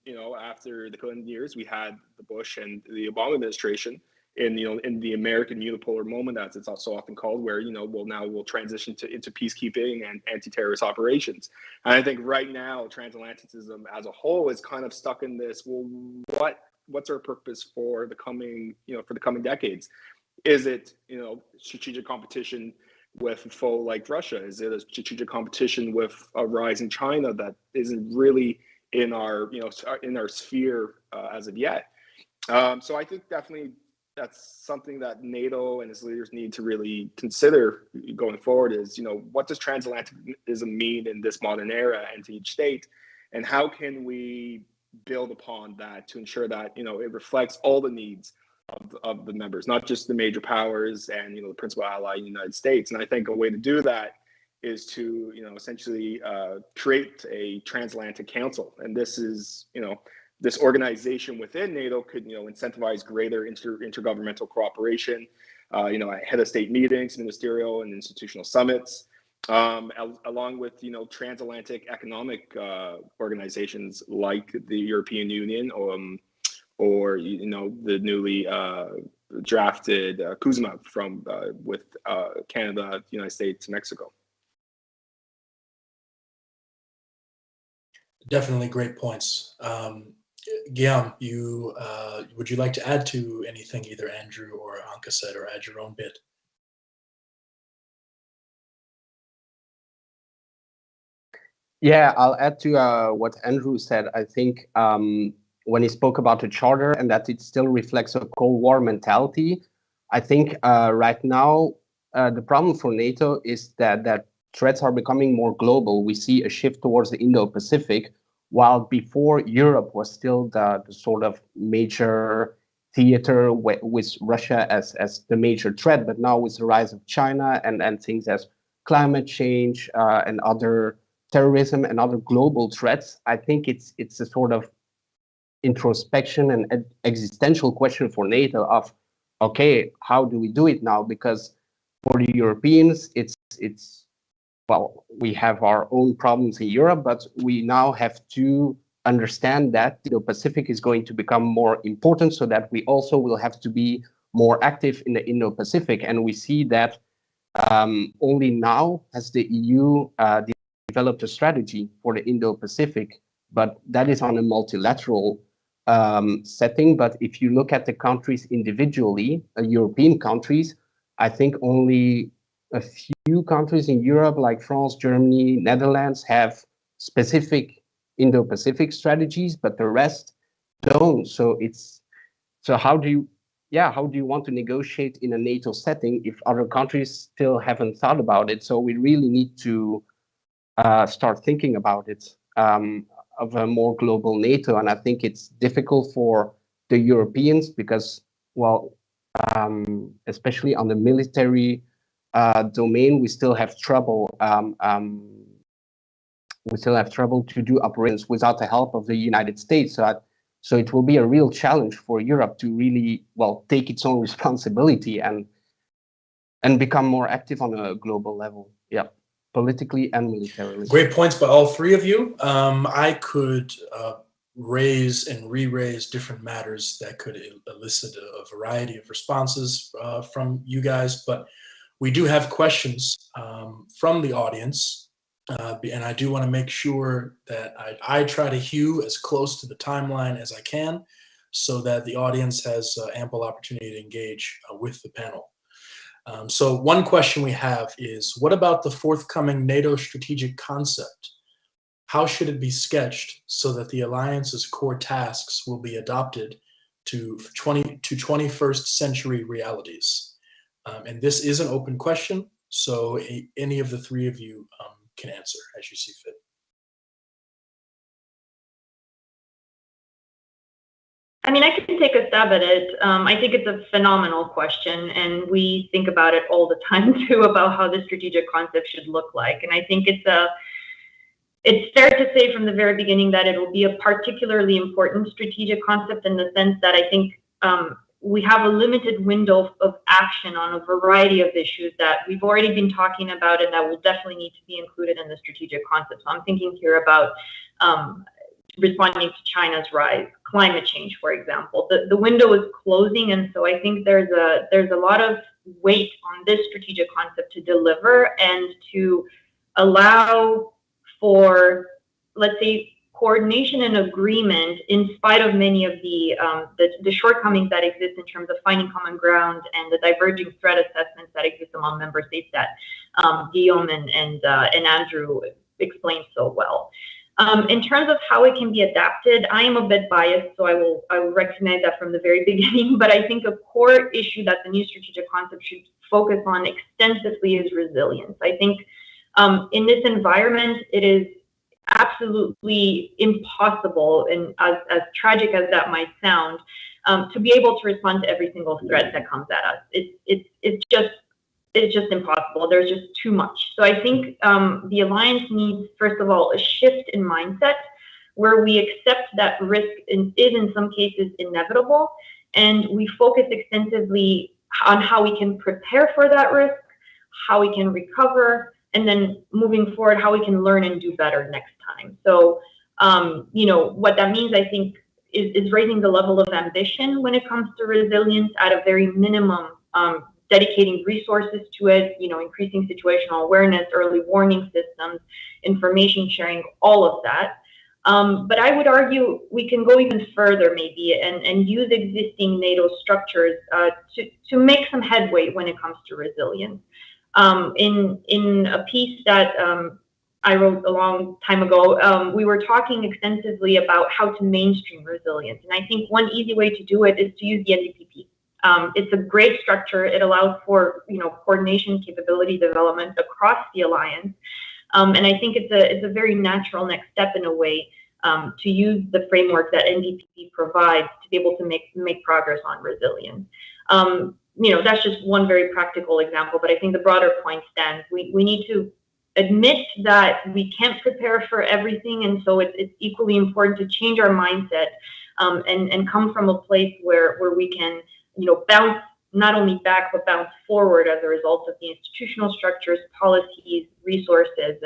after the Clinton years, we had the Bush and the Obama administration in the American unipolar moment, as it's also often called, where we'll transition into peacekeeping and anti-terrorist operations. And I think right now transatlanticism as a whole is kind of stuck in this. Well, what's our purpose for the coming decades? Is it strategic competition with a foe like Russia? Is it a strategic competition with a rising China that isn't really in our sphere as of yet? So I think definitely that's something that NATO and its leaders need to really consider going forward, is, what does transatlanticism mean in this modern era and to each state? And how can we build upon that to ensure that, it reflects all the needs of the members, not just the major powers and, the principal ally in the United States. And I think a way to do that is to, essentially create a transatlantic council. And this is, this organization within NATO could, incentivize greater intergovernmental cooperation, at head of state meetings, ministerial and institutional summits, along with, transatlantic economic organizations like the European Union, or the newly drafted CUSMA with Canada, the United States, Mexico. Definitely great points. Guillaume, would you like to add to anything either Andrew or Anka said, or add your own bit? Yeah, I'll add to what Andrew said. I think when he spoke about the charter and that it still reflects a Cold War mentality, I think right now the problem for NATO is that threats are becoming more global. We see a shift towards the Indo-Pacific, while before Europe was still the sort of major theater with Russia as the major threat. But now with the rise of China and things as climate change and other terrorism and other global threats, I think it's a sort of introspection and existential question for NATO of, okay, how do we do it now? Because for the Europeans, it's well, we have our own problems in Europe, but we now have to understand that the Pacific is going to become more important, so that we also will have to be more active in the Indo-Pacific. And we see that only now has the EU developed a strategy for the Indo-Pacific, but that is on a multilateral setting. But if you look at the countries individually, European countries, I think only a few countries in Europe, like France, Germany, Netherlands, have specific Indo-Pacific strategies, but the rest don't. So how do you want to negotiate in a NATO setting if other countries still haven't thought about it? So we really need to start thinking about it, of a more global NATO. And I think it's difficult for the Europeans because, well, especially on the military domain, we still have trouble. We still have trouble to do operations without the help of the United States. So So it will be a real challenge for Europe to really, well, take its own responsibility and become more active on a global level. Yeah, politically and militarily. Great points by all three of you. I could raise and re-raise different matters that could elicit a variety of responses from you guys, but we do have questions from the audience, and I do want to make sure that I try to hew as close to the timeline as I can so that the audience has ample opportunity to engage with the panel. So one question we have is, what about the forthcoming NATO strategic concept? How should it be sketched so that the alliance's core tasks will be adopted to 21st century realities? And this is an open question, so any of the three of you can answer as you see fit. I mean, I can take a stab at it. I think it's a phenomenal question, and we think about it all the time too, about how the strategic concept should look like. And I think it's fair to say from the very beginning that it will be a particularly important strategic concept in the sense that I think we have a limited window of action on a variety of issues that we've already been talking about and that will definitely need to be included in the strategic concept. So I'm thinking here about responding to China's rise, climate change, for example. The window is closing, and so I think there's a lot of weight on this strategic concept to deliver and to allow for, let's say, coordination and agreement in spite of many of the shortcomings that exist in terms of finding common ground and the diverging threat assessments that exist among member states that Guillaume and Andrew explained so well. In terms of how it can be adapted, I am a bit biased, so I will recognize that from the very beginning, but I think a core issue that the new strategic concept should focus on extensively is resilience. I think in this environment, it is absolutely impossible, and as tragic as that might sound, to be able to respond to every single threat that comes at us. It's just impossible. There's just too much. So I think the alliance needs, first of all, a shift in mindset where we accept that risk is in some cases inevitable, and we focus extensively on how we can prepare for that risk, how we can recover, and then moving forward, how we can learn and do better next time. So, what that means, I think, is raising the level of ambition when it comes to resilience at a very minimum, dedicating resources to it, increasing situational awareness, early warning systems, information sharing, all of that. But I would argue we can go even further maybe and use existing NATO structures to make some headway when it comes to resilience. In a piece that I wrote a long time ago, we were talking extensively about how to mainstream resilience. And I think one easy way to do it is to use the NDPP. It's a great structure. It allows for coordination, capability development across the alliance, and I think it's a very natural next step in a way to use the framework that NDPP provides to be able to make progress on resilience. That's just one very practical example, but I think the broader point stands. We need to admit that we can't prepare for everything, and so it's equally important to change our mindset and come from a place where we can bounce not only back but bounce forward as a result of the institutional structures, policies, resources,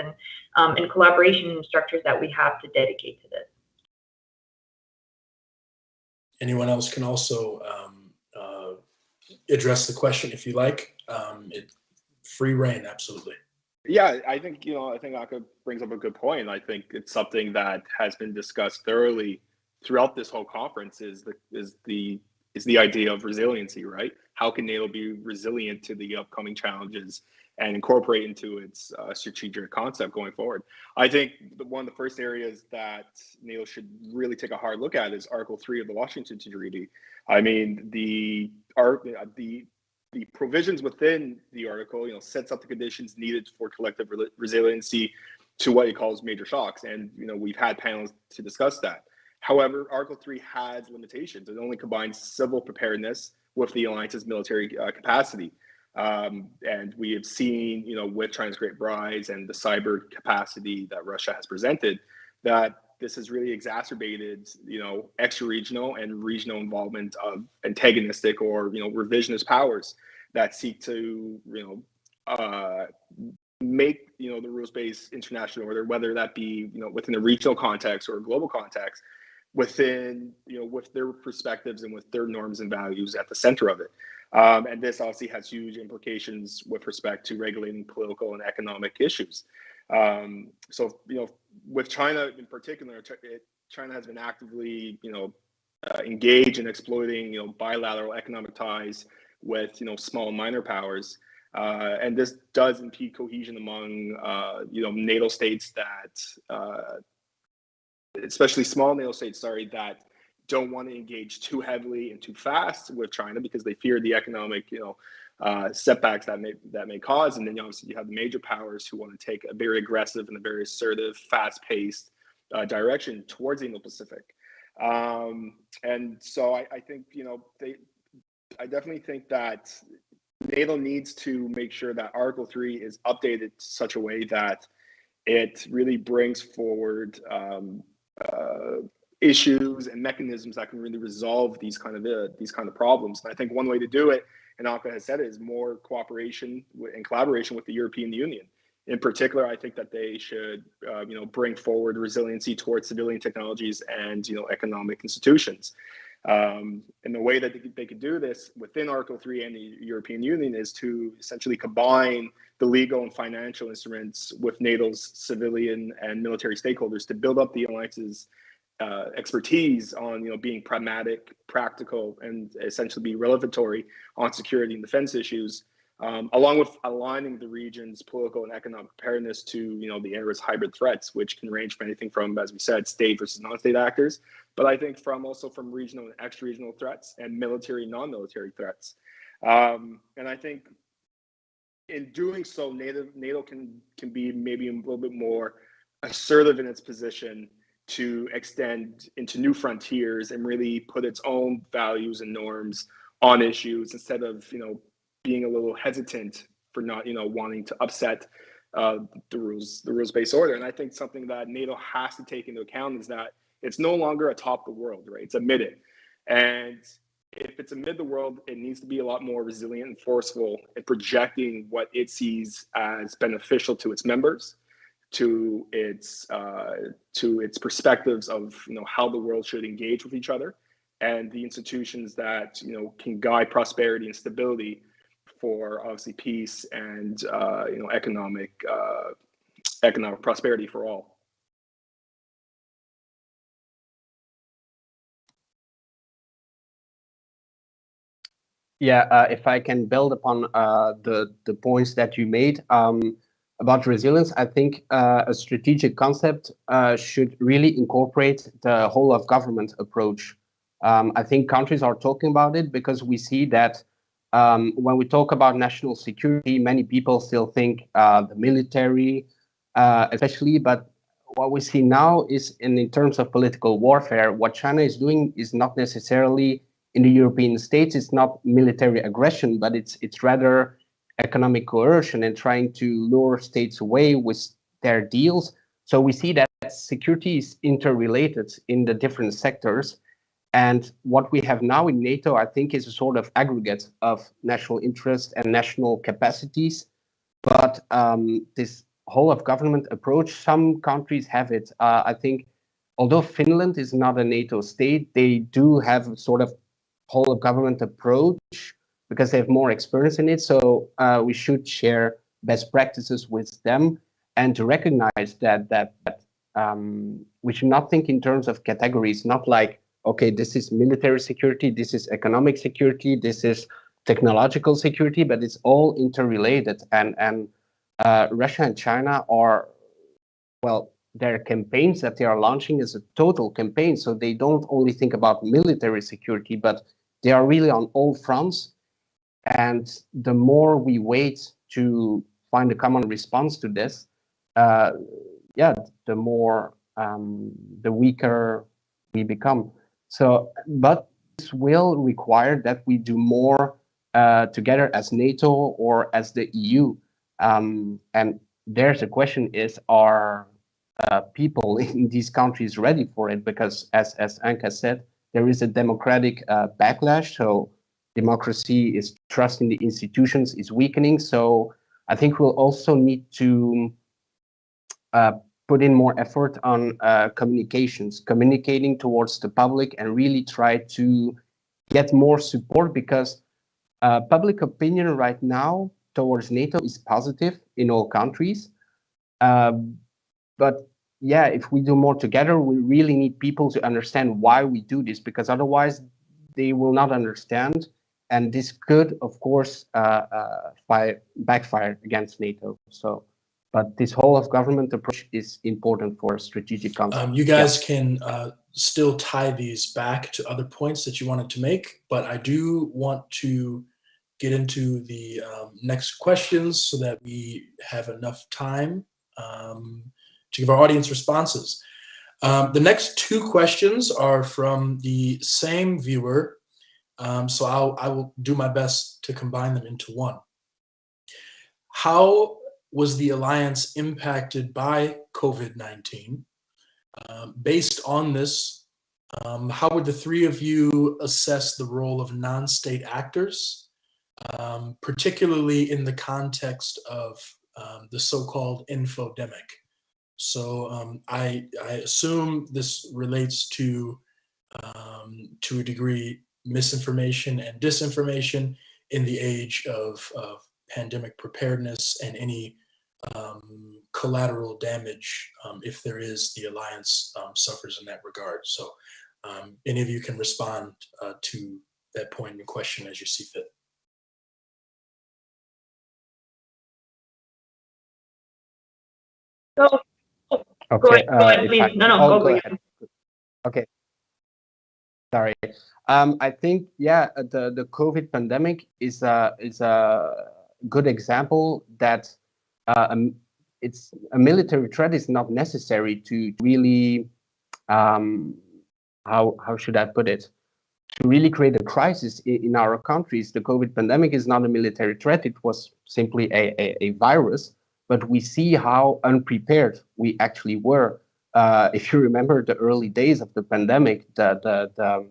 and collaboration structures that we have to dedicate to this. Anyone else can also address the question if you like. Free reign, absolutely. Yeah, I think Aka brings up a good point. I think it's something that has been discussed thoroughly throughout this whole conference is the idea of resiliency, right? How can NATO be resilient to the upcoming challenges and incorporate into its strategic concept going forward? I think one of the first areas that NATO should really take a hard look at is Article 3 of the Washington Treaty. I mean, the provisions within the article, sets up the conditions needed for collective resiliency to what it calls major shocks, and we've had panels to discuss that. However, Article 3 has limitations. It only combines civil preparedness with the alliance's military capacity. And we have seen, with China's great rise and the cyber capacity that Russia has presented, that this has really exacerbated, extra-regional and regional involvement of antagonistic or, revisionist powers that seek to, make, the rules-based international order, whether that be, within a regional context or a global context, within, with their perspectives and with their norms and values at the center of it. And this obviously has huge implications with respect to regulating political and economic issues. So, with China in particular, China has been actively, engaged in exploiting, bilateral economic ties with, small and minor powers. And this does impede cohesion among, NATO states that, especially small NATO states, that don't want to engage too heavily and too fast with China because they fear the economic, setbacks that may cause. And then obviously you have the major powers who want to take a very aggressive and a very assertive, fast-paced direction towards the Indo-Pacific. And so I think, I definitely think that NATO needs to make sure that Article 3 is updated to such a way that it really brings forward issues and mechanisms that can really resolve these kind of problems. And I think one way to do it, and Anka has said it, is more cooperation and collaboration with the European Union. In particular, I think that they should, bring forward resiliency towards civilian technologies and, economic institutions. And the way that they could do this within Article 3 and the European Union is to essentially combine the legal and financial instruments with NATO's civilian and military stakeholders to build up the alliance's expertise on, being pragmatic, practical, and essentially be revelatory on security and defense issues, along with aligning the region's political and economic preparedness to, the era's hybrid threats, which can range from anything from, as we said, state versus non-state actors, but I think also from regional and extra-regional threats and military, non-military threats. And I think in doing so, NATO can be maybe a little bit more assertive in its position to extend into new frontiers and really put its own values and norms on issues instead of, being a little hesitant for not, wanting to upset the rules-based order. And I think something that NATO has to take into account is that it's no longer atop the world, right? It's amid it. And if it's amid the world, it needs to be a lot more resilient and forceful in projecting what it sees as beneficial to its members, to its perspectives of, how the world should engage with each other, and the institutions that, can guide prosperity and stability for obviously peace and economic prosperity for all. Yeah, if I can build upon the points that you made about resilience, I think a strategic concept should really incorporate the whole of government approach. I think countries are talking about it because we see that when we talk about national security, many people still think the military, especially, but what we see now is in terms of political warfare, what China is doing is not necessarily in the European states, it's not military aggression, but it's rather economic coercion and trying to lure states away with their deals. So we see that security is interrelated in the different sectors. And what we have now in NATO, I think, is a sort of aggregate of national interest and national capacities. But this whole of government approach, some countries have it. I think, although Finland is not a NATO state, they do have a sort of whole of government approach because they have more experience in it. So we should share best practices with them and to recognize that we should not think in terms of categories, not like, okay, this is military security, this is economic security, this is technological security, but it's all interrelated. And Russia and China are, well, their campaigns that they are launching is a total campaign. So they don't only think about military security, but they are really on all fronts. And the more we wait to find a common response to this, the more, the weaker we become. So, but this will require that we do more together as NATO or as the EU. And there's a question is, are people in these countries ready for it, because as Anka said, there is a democratic backlash. So democracy is trust in the institutions is weakening. So I think we'll also need to put in more effort on communicating towards the public, and really try to get more support, because public opinion right now towards NATO is positive in all countries. But yeah, if we do more together, we really need people to understand why we do this, because otherwise they will not understand. And this could, of course, backfire against NATO. So, but this whole of government approach is important for strategic concept. You guys can still tie these back to other points that you wanted to make, but I do want to get into the next questions so that we have enough time to give our audience responses. The next two questions are from the same viewer, so I will do my best to combine them into one. How was the alliance impacted by COVID-19? Based on this, how would the three of you assess the role of non-state actors, particularly in the context of the so-called infodemic? So I assume this relates to a degree, misinformation and disinformation in the age of pandemic preparedness, and any collateral damage, if there is, the alliance suffers in that regard. So any of you can respond to that point in question as you see fit. So, Okay, go ahead, please. Go ahead. Okay, sorry. I think, yeah, the COVID pandemic is a good example that it's a military threat is not necessary to really, how should I put it, to really create a crisis in our countries. The COVID pandemic is not a military threat. It was simply a virus, but we see how unprepared we actually were. If you remember the early days of the pandemic, the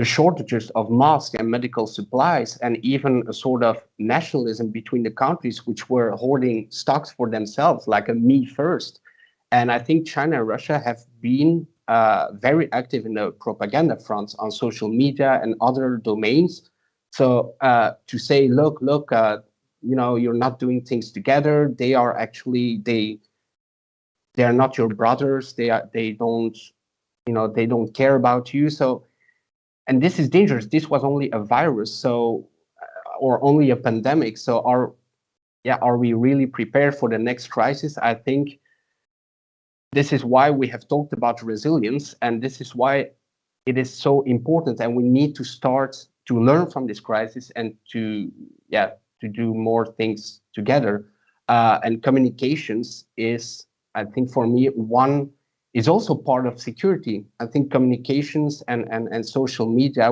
shortages of masks and medical supplies, and even a sort of nationalism between the countries, which were hoarding stocks for themselves, like a me first. And I think China and Russia have been very active in the propaganda fronts on social media and other domains. So to say, look, you know, you're not doing things together. They are actually, they are not your brothers. They don't care about you. So, and this is dangerous. This was only a virus, so or only a pandemic. So are we really prepared for the next crisis? I think this is why we have talked about resilience, and this is why it is so important. And we need to start to learn from this crisis and to do more things together. And communications is, I think, for me, one is also part of security. I think communications and social media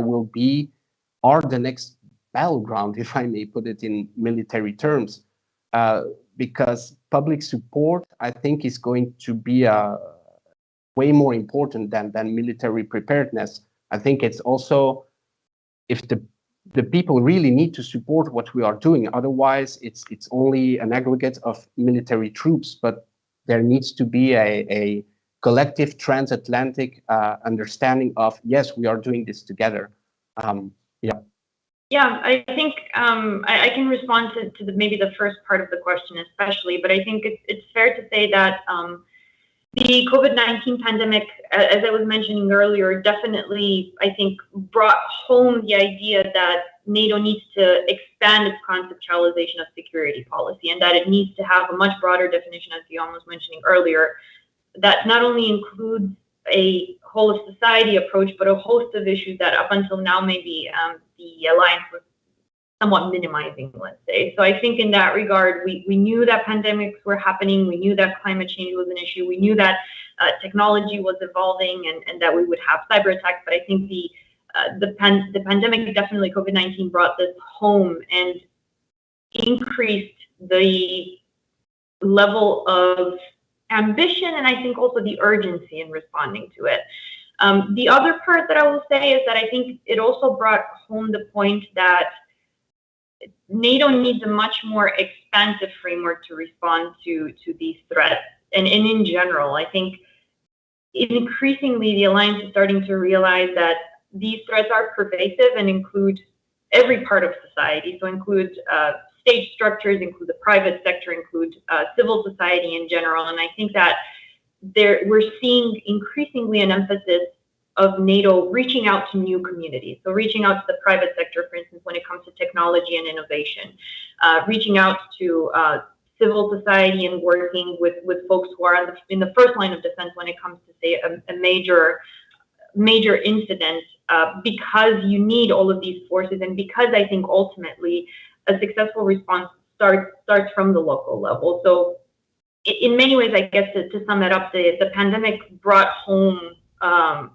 are the next battleground, if I may put it in military terms, because public support, I think, is going to be way more important than military preparedness. I think it's also, if the people really need to support what we are doing, otherwise it's only an aggregate of military troops, but there needs to be a collective transatlantic understanding of, yes, we are doing this together. Yeah, I think I can respond to maybe the first part of the question especially, but I think it's fair to say that the COVID-19 pandemic, as I was mentioning earlier, definitely, I think, brought home the idea that NATO needs to expand its conceptualization of security policy, and that it needs to have a much broader definition, as Guillaume was mentioning earlier, that not only includes a whole of society approach, but a host of issues that up until now maybe the alliance was somewhat minimizing, let's say. So I think in that regard, we knew that pandemics were happening, we knew that climate change was an issue, we knew that technology was evolving, and that we would have cyber attacks, but I think the pandemic, definitely COVID-19, brought this home and increased the level of ambition and I think also the urgency in responding to it. The other part that I will say is that I think it also brought home the point that NATO needs a much more expansive framework to respond to these threats. And in general, I think increasingly the alliance is starting to realize that these threats are pervasive and include every part of society. So include state structures, include the private sector, include civil society in general. And I think that we're seeing increasingly an emphasis of NATO reaching out to new communities. So reaching out to the private sector, for instance, when it comes to technology and innovation, reaching out to civil society and working with folks who are in the first line of defense when it comes to, say, a major incident, because you need all of these forces, and because I think ultimately a successful response starts from the local level. So in many ways, I guess to sum that up, the pandemic brought home a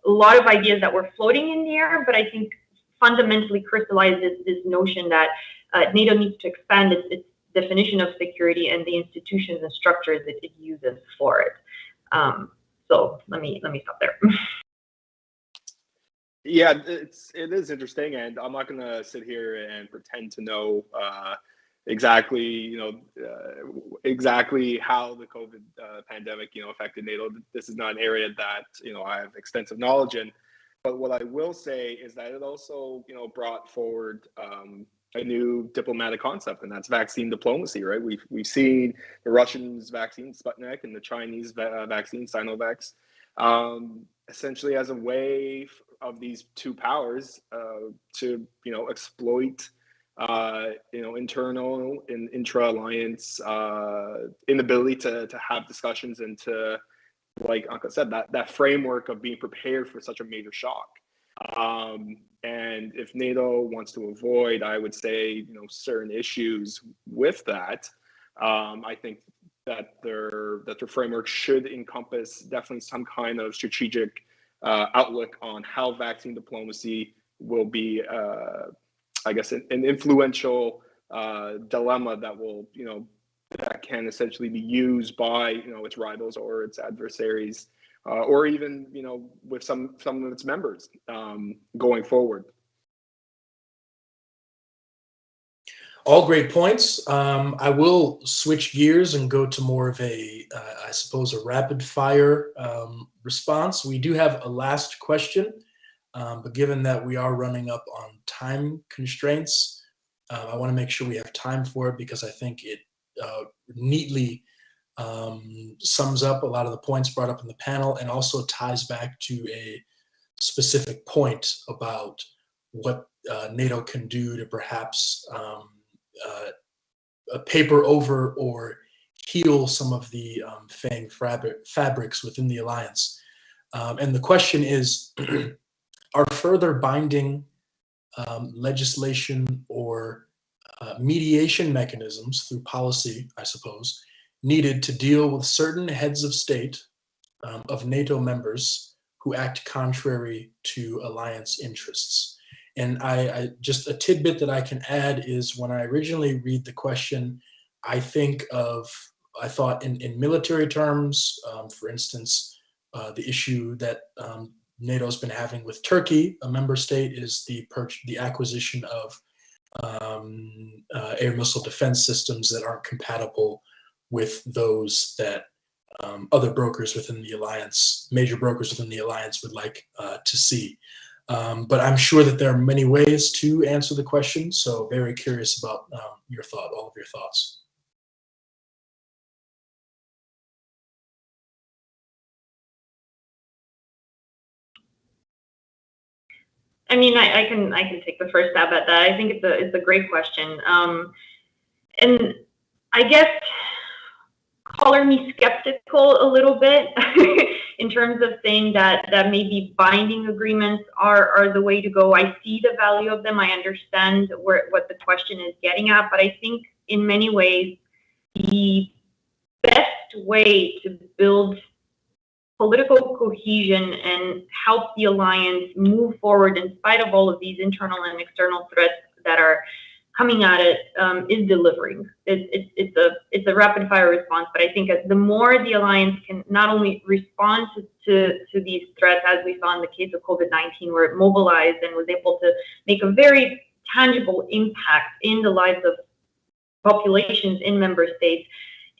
lot of ideas that were floating in the air, but I think fundamentally crystallized this notion that NATO needs to expand its definition of security and the institutions and structures that it uses for it. So let me stop there. Yeah, it is interesting, and I'm not going to sit here and pretend to know exactly exactly how the COVID pandemic affected NATO. This is not an area that I have extensive knowledge in. But what I will say is that it also brought forward a new diplomatic concept, and that's vaccine diplomacy. Right? We've seen the Russians' vaccine Sputnik and the Chinese vaccine Sinovac, essentially as a way of these two powers to exploit internal and intra-alliance inability to have discussions and to, like Anka said, that framework of being prepared for such a major shock. And if NATO wants to avoid, I would say, certain issues with that, I think that their framework should encompass definitely some kind of strategic outlook on how vaccine diplomacy will be, I guess, an influential dilemma that will, that can essentially be used by, its rivals or its adversaries, or even, with some of its members going forward. All great points. I will switch gears and go to more of I suppose, a rapid fire response. We do have a last question, but given that we are running up on time constraints, I want to make sure we have time for it because I think it neatly sums up a lot of the points brought up in the panel and also ties back to a specific point about what NATO can do to perhaps paper over or heal some of the fang fabrics within the alliance. And the question is, are further binding legislation or mediation mechanisms through policy, I suppose, needed to deal with certain heads of state of NATO members who act contrary to alliance interests? And I just a tidbit that I can add is when I originally read the question, I thought in military terms, for instance, the issue that NATO's been having with Turkey, a member state, is the acquisition of air missile defense systems that aren't compatible with those that other brokers within the alliance, major brokers within the alliance, would like to see. But I'm sure that there are many ways to answer the question, so very curious about all of your thoughts. I mean, I can take the first stab at that. I think it's a great question, and I guess color me skeptical a little bit in terms of saying that maybe binding agreements are the way to go. I see the value of them. I understand what the question is getting at, but I think in many ways the best way to build political cohesion and help the alliance move forward in spite of all of these internal and external threats that are coming at it is delivering. It's a rapid fire response, but I think the more the alliance can not only respond to these threats, as we saw in the case of COVID-19, where it mobilized and was able to make a very tangible impact in the lives of populations in member states,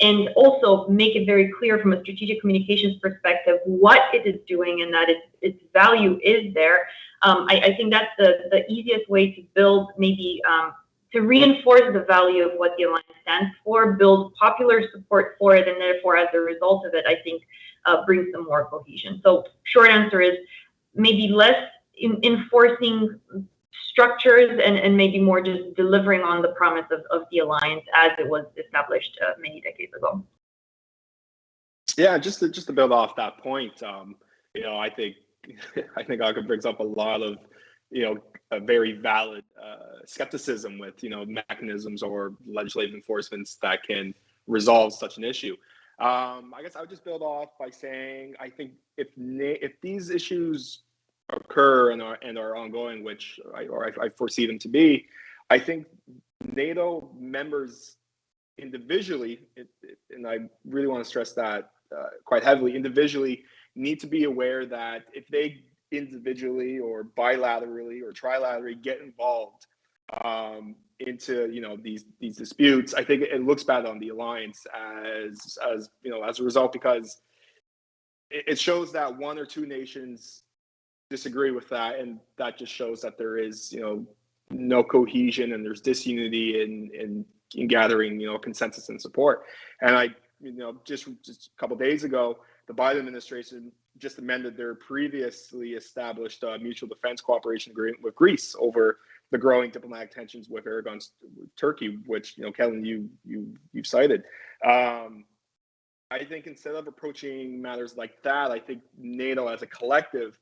and also make it very clear from a strategic communications perspective what it is doing and that its value is there. I think that's the easiest way to build, maybe to reinforce the value of what the alliance stands for, build popular support for it, and therefore, as a result of it, I think brings some more cohesion. So short answer is maybe less enforcing structures and maybe more just delivering on the promise of the alliance as it was established many decades ago. Yeah, just to build off that point, I think Anka brings up a lot of a very valid skepticism with mechanisms or legislative enforcements that can resolve such an issue. I guess I would just build off by saying I think if these issues occur and are ongoing, which I foresee them to be, I think NATO members individually, and I really want to stress that quite heavily, individually need to be aware that if they individually or bilaterally or trilaterally get involved into these disputes, I think it looks bad on the alliance as a result, because it shows that one or two nations disagree with that, and that just shows that there is no cohesion and there's disunity in gathering consensus and support. And I just a couple of days ago, the Biden administration just amended their previously established mutual defense cooperation agreement with Greece over the growing diplomatic tensions with Erdogan's Turkey, which Kellen, you've cited. I think instead of approaching matters like that, I think NATO as a collective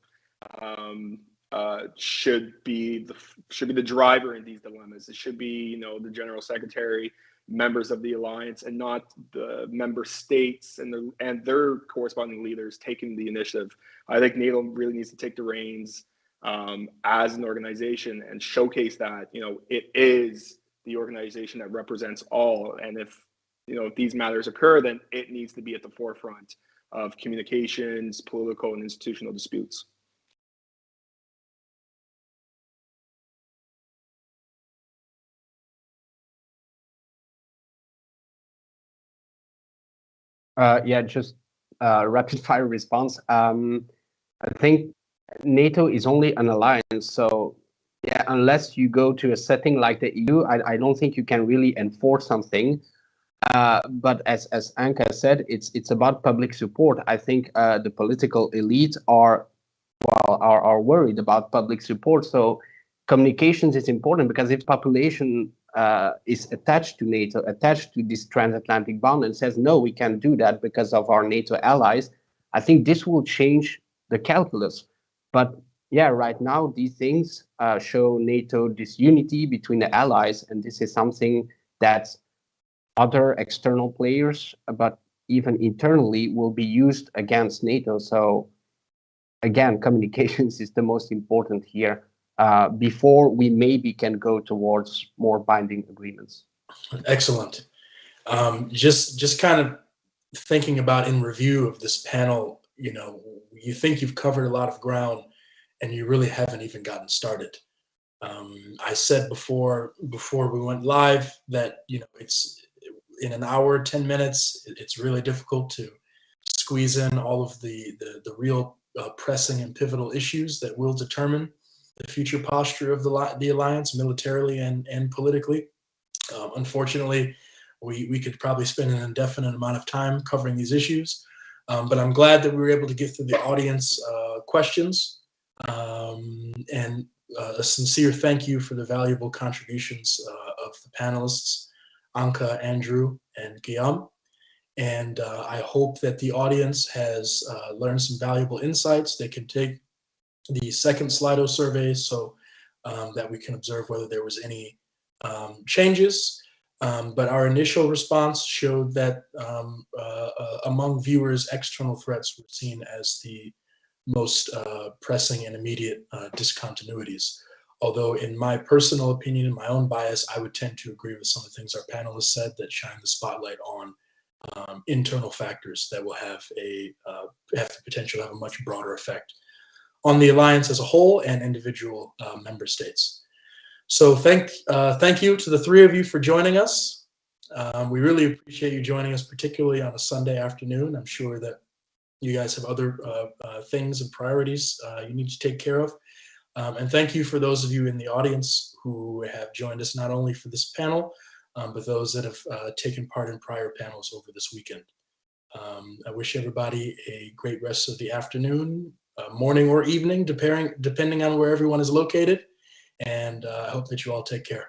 should be the driver in these dilemmas. It should be the General Secretary, members of the alliance, and not the member states and their corresponding leaders taking the initiative. I think NATO really needs to take the reins as an organization and showcase that it is the organization that represents all. And if these matters occur, then it needs to be at the forefront of communications, political and institutional disputes. Just rapid fire response. I think NATO is only an alliance, so unless you go to a setting like the EU, I don't think you can really enforce something. But as Anka said, it's about public support. I think the political elite are worried about public support. So communications is important, because if population is attached to NATO, attached to this transatlantic bond, and says, no, we can't do that because of our NATO allies, I think this will change the calculus. But right now, these things show NATO disunity between the allies, and this is something that other external players, but even internally, will be used against NATO. So again, communications is the most important here. Before we maybe can go towards more binding agreements. Excellent. Just kind of thinking about in review of this panel, you think you've covered a lot of ground and you really haven't even gotten started. I said before we went live that, it's in an hour, 10 minutes, it's really difficult to squeeze in all of the real pressing and pivotal issues that will determine the future posture of the alliance, militarily and politically. Unfortunately, we could probably spend an indefinite amount of time covering these issues, but I'm glad that we were able to get through the audience questions, and a sincere thank you for the valuable contributions of the panelists, Anka, Andrew, and Guillaume. And I hope that the audience has learned some valuable insights. They can take the second Slido survey so that we can observe whether there was any changes. But our initial response showed that among viewers, external threats were seen as the most pressing and immediate discontinuities. Although in my personal opinion, my own bias, I would tend to agree with some of the things our panelists said that shine the spotlight on internal factors that will have the potential to have a much broader effect on the alliance as a whole and individual member states. So thank you to the three of you for joining us. We really appreciate you joining us, particularly on a Sunday afternoon. I'm sure that you guys have other things and priorities you need to take care of. And thank you for those of you in the audience who have joined us not only for this panel, but those that have taken part in prior panels over this weekend. I wish everybody a great rest of the afternoon, morning or evening, depending on where everyone is located. And I hope that you all take care.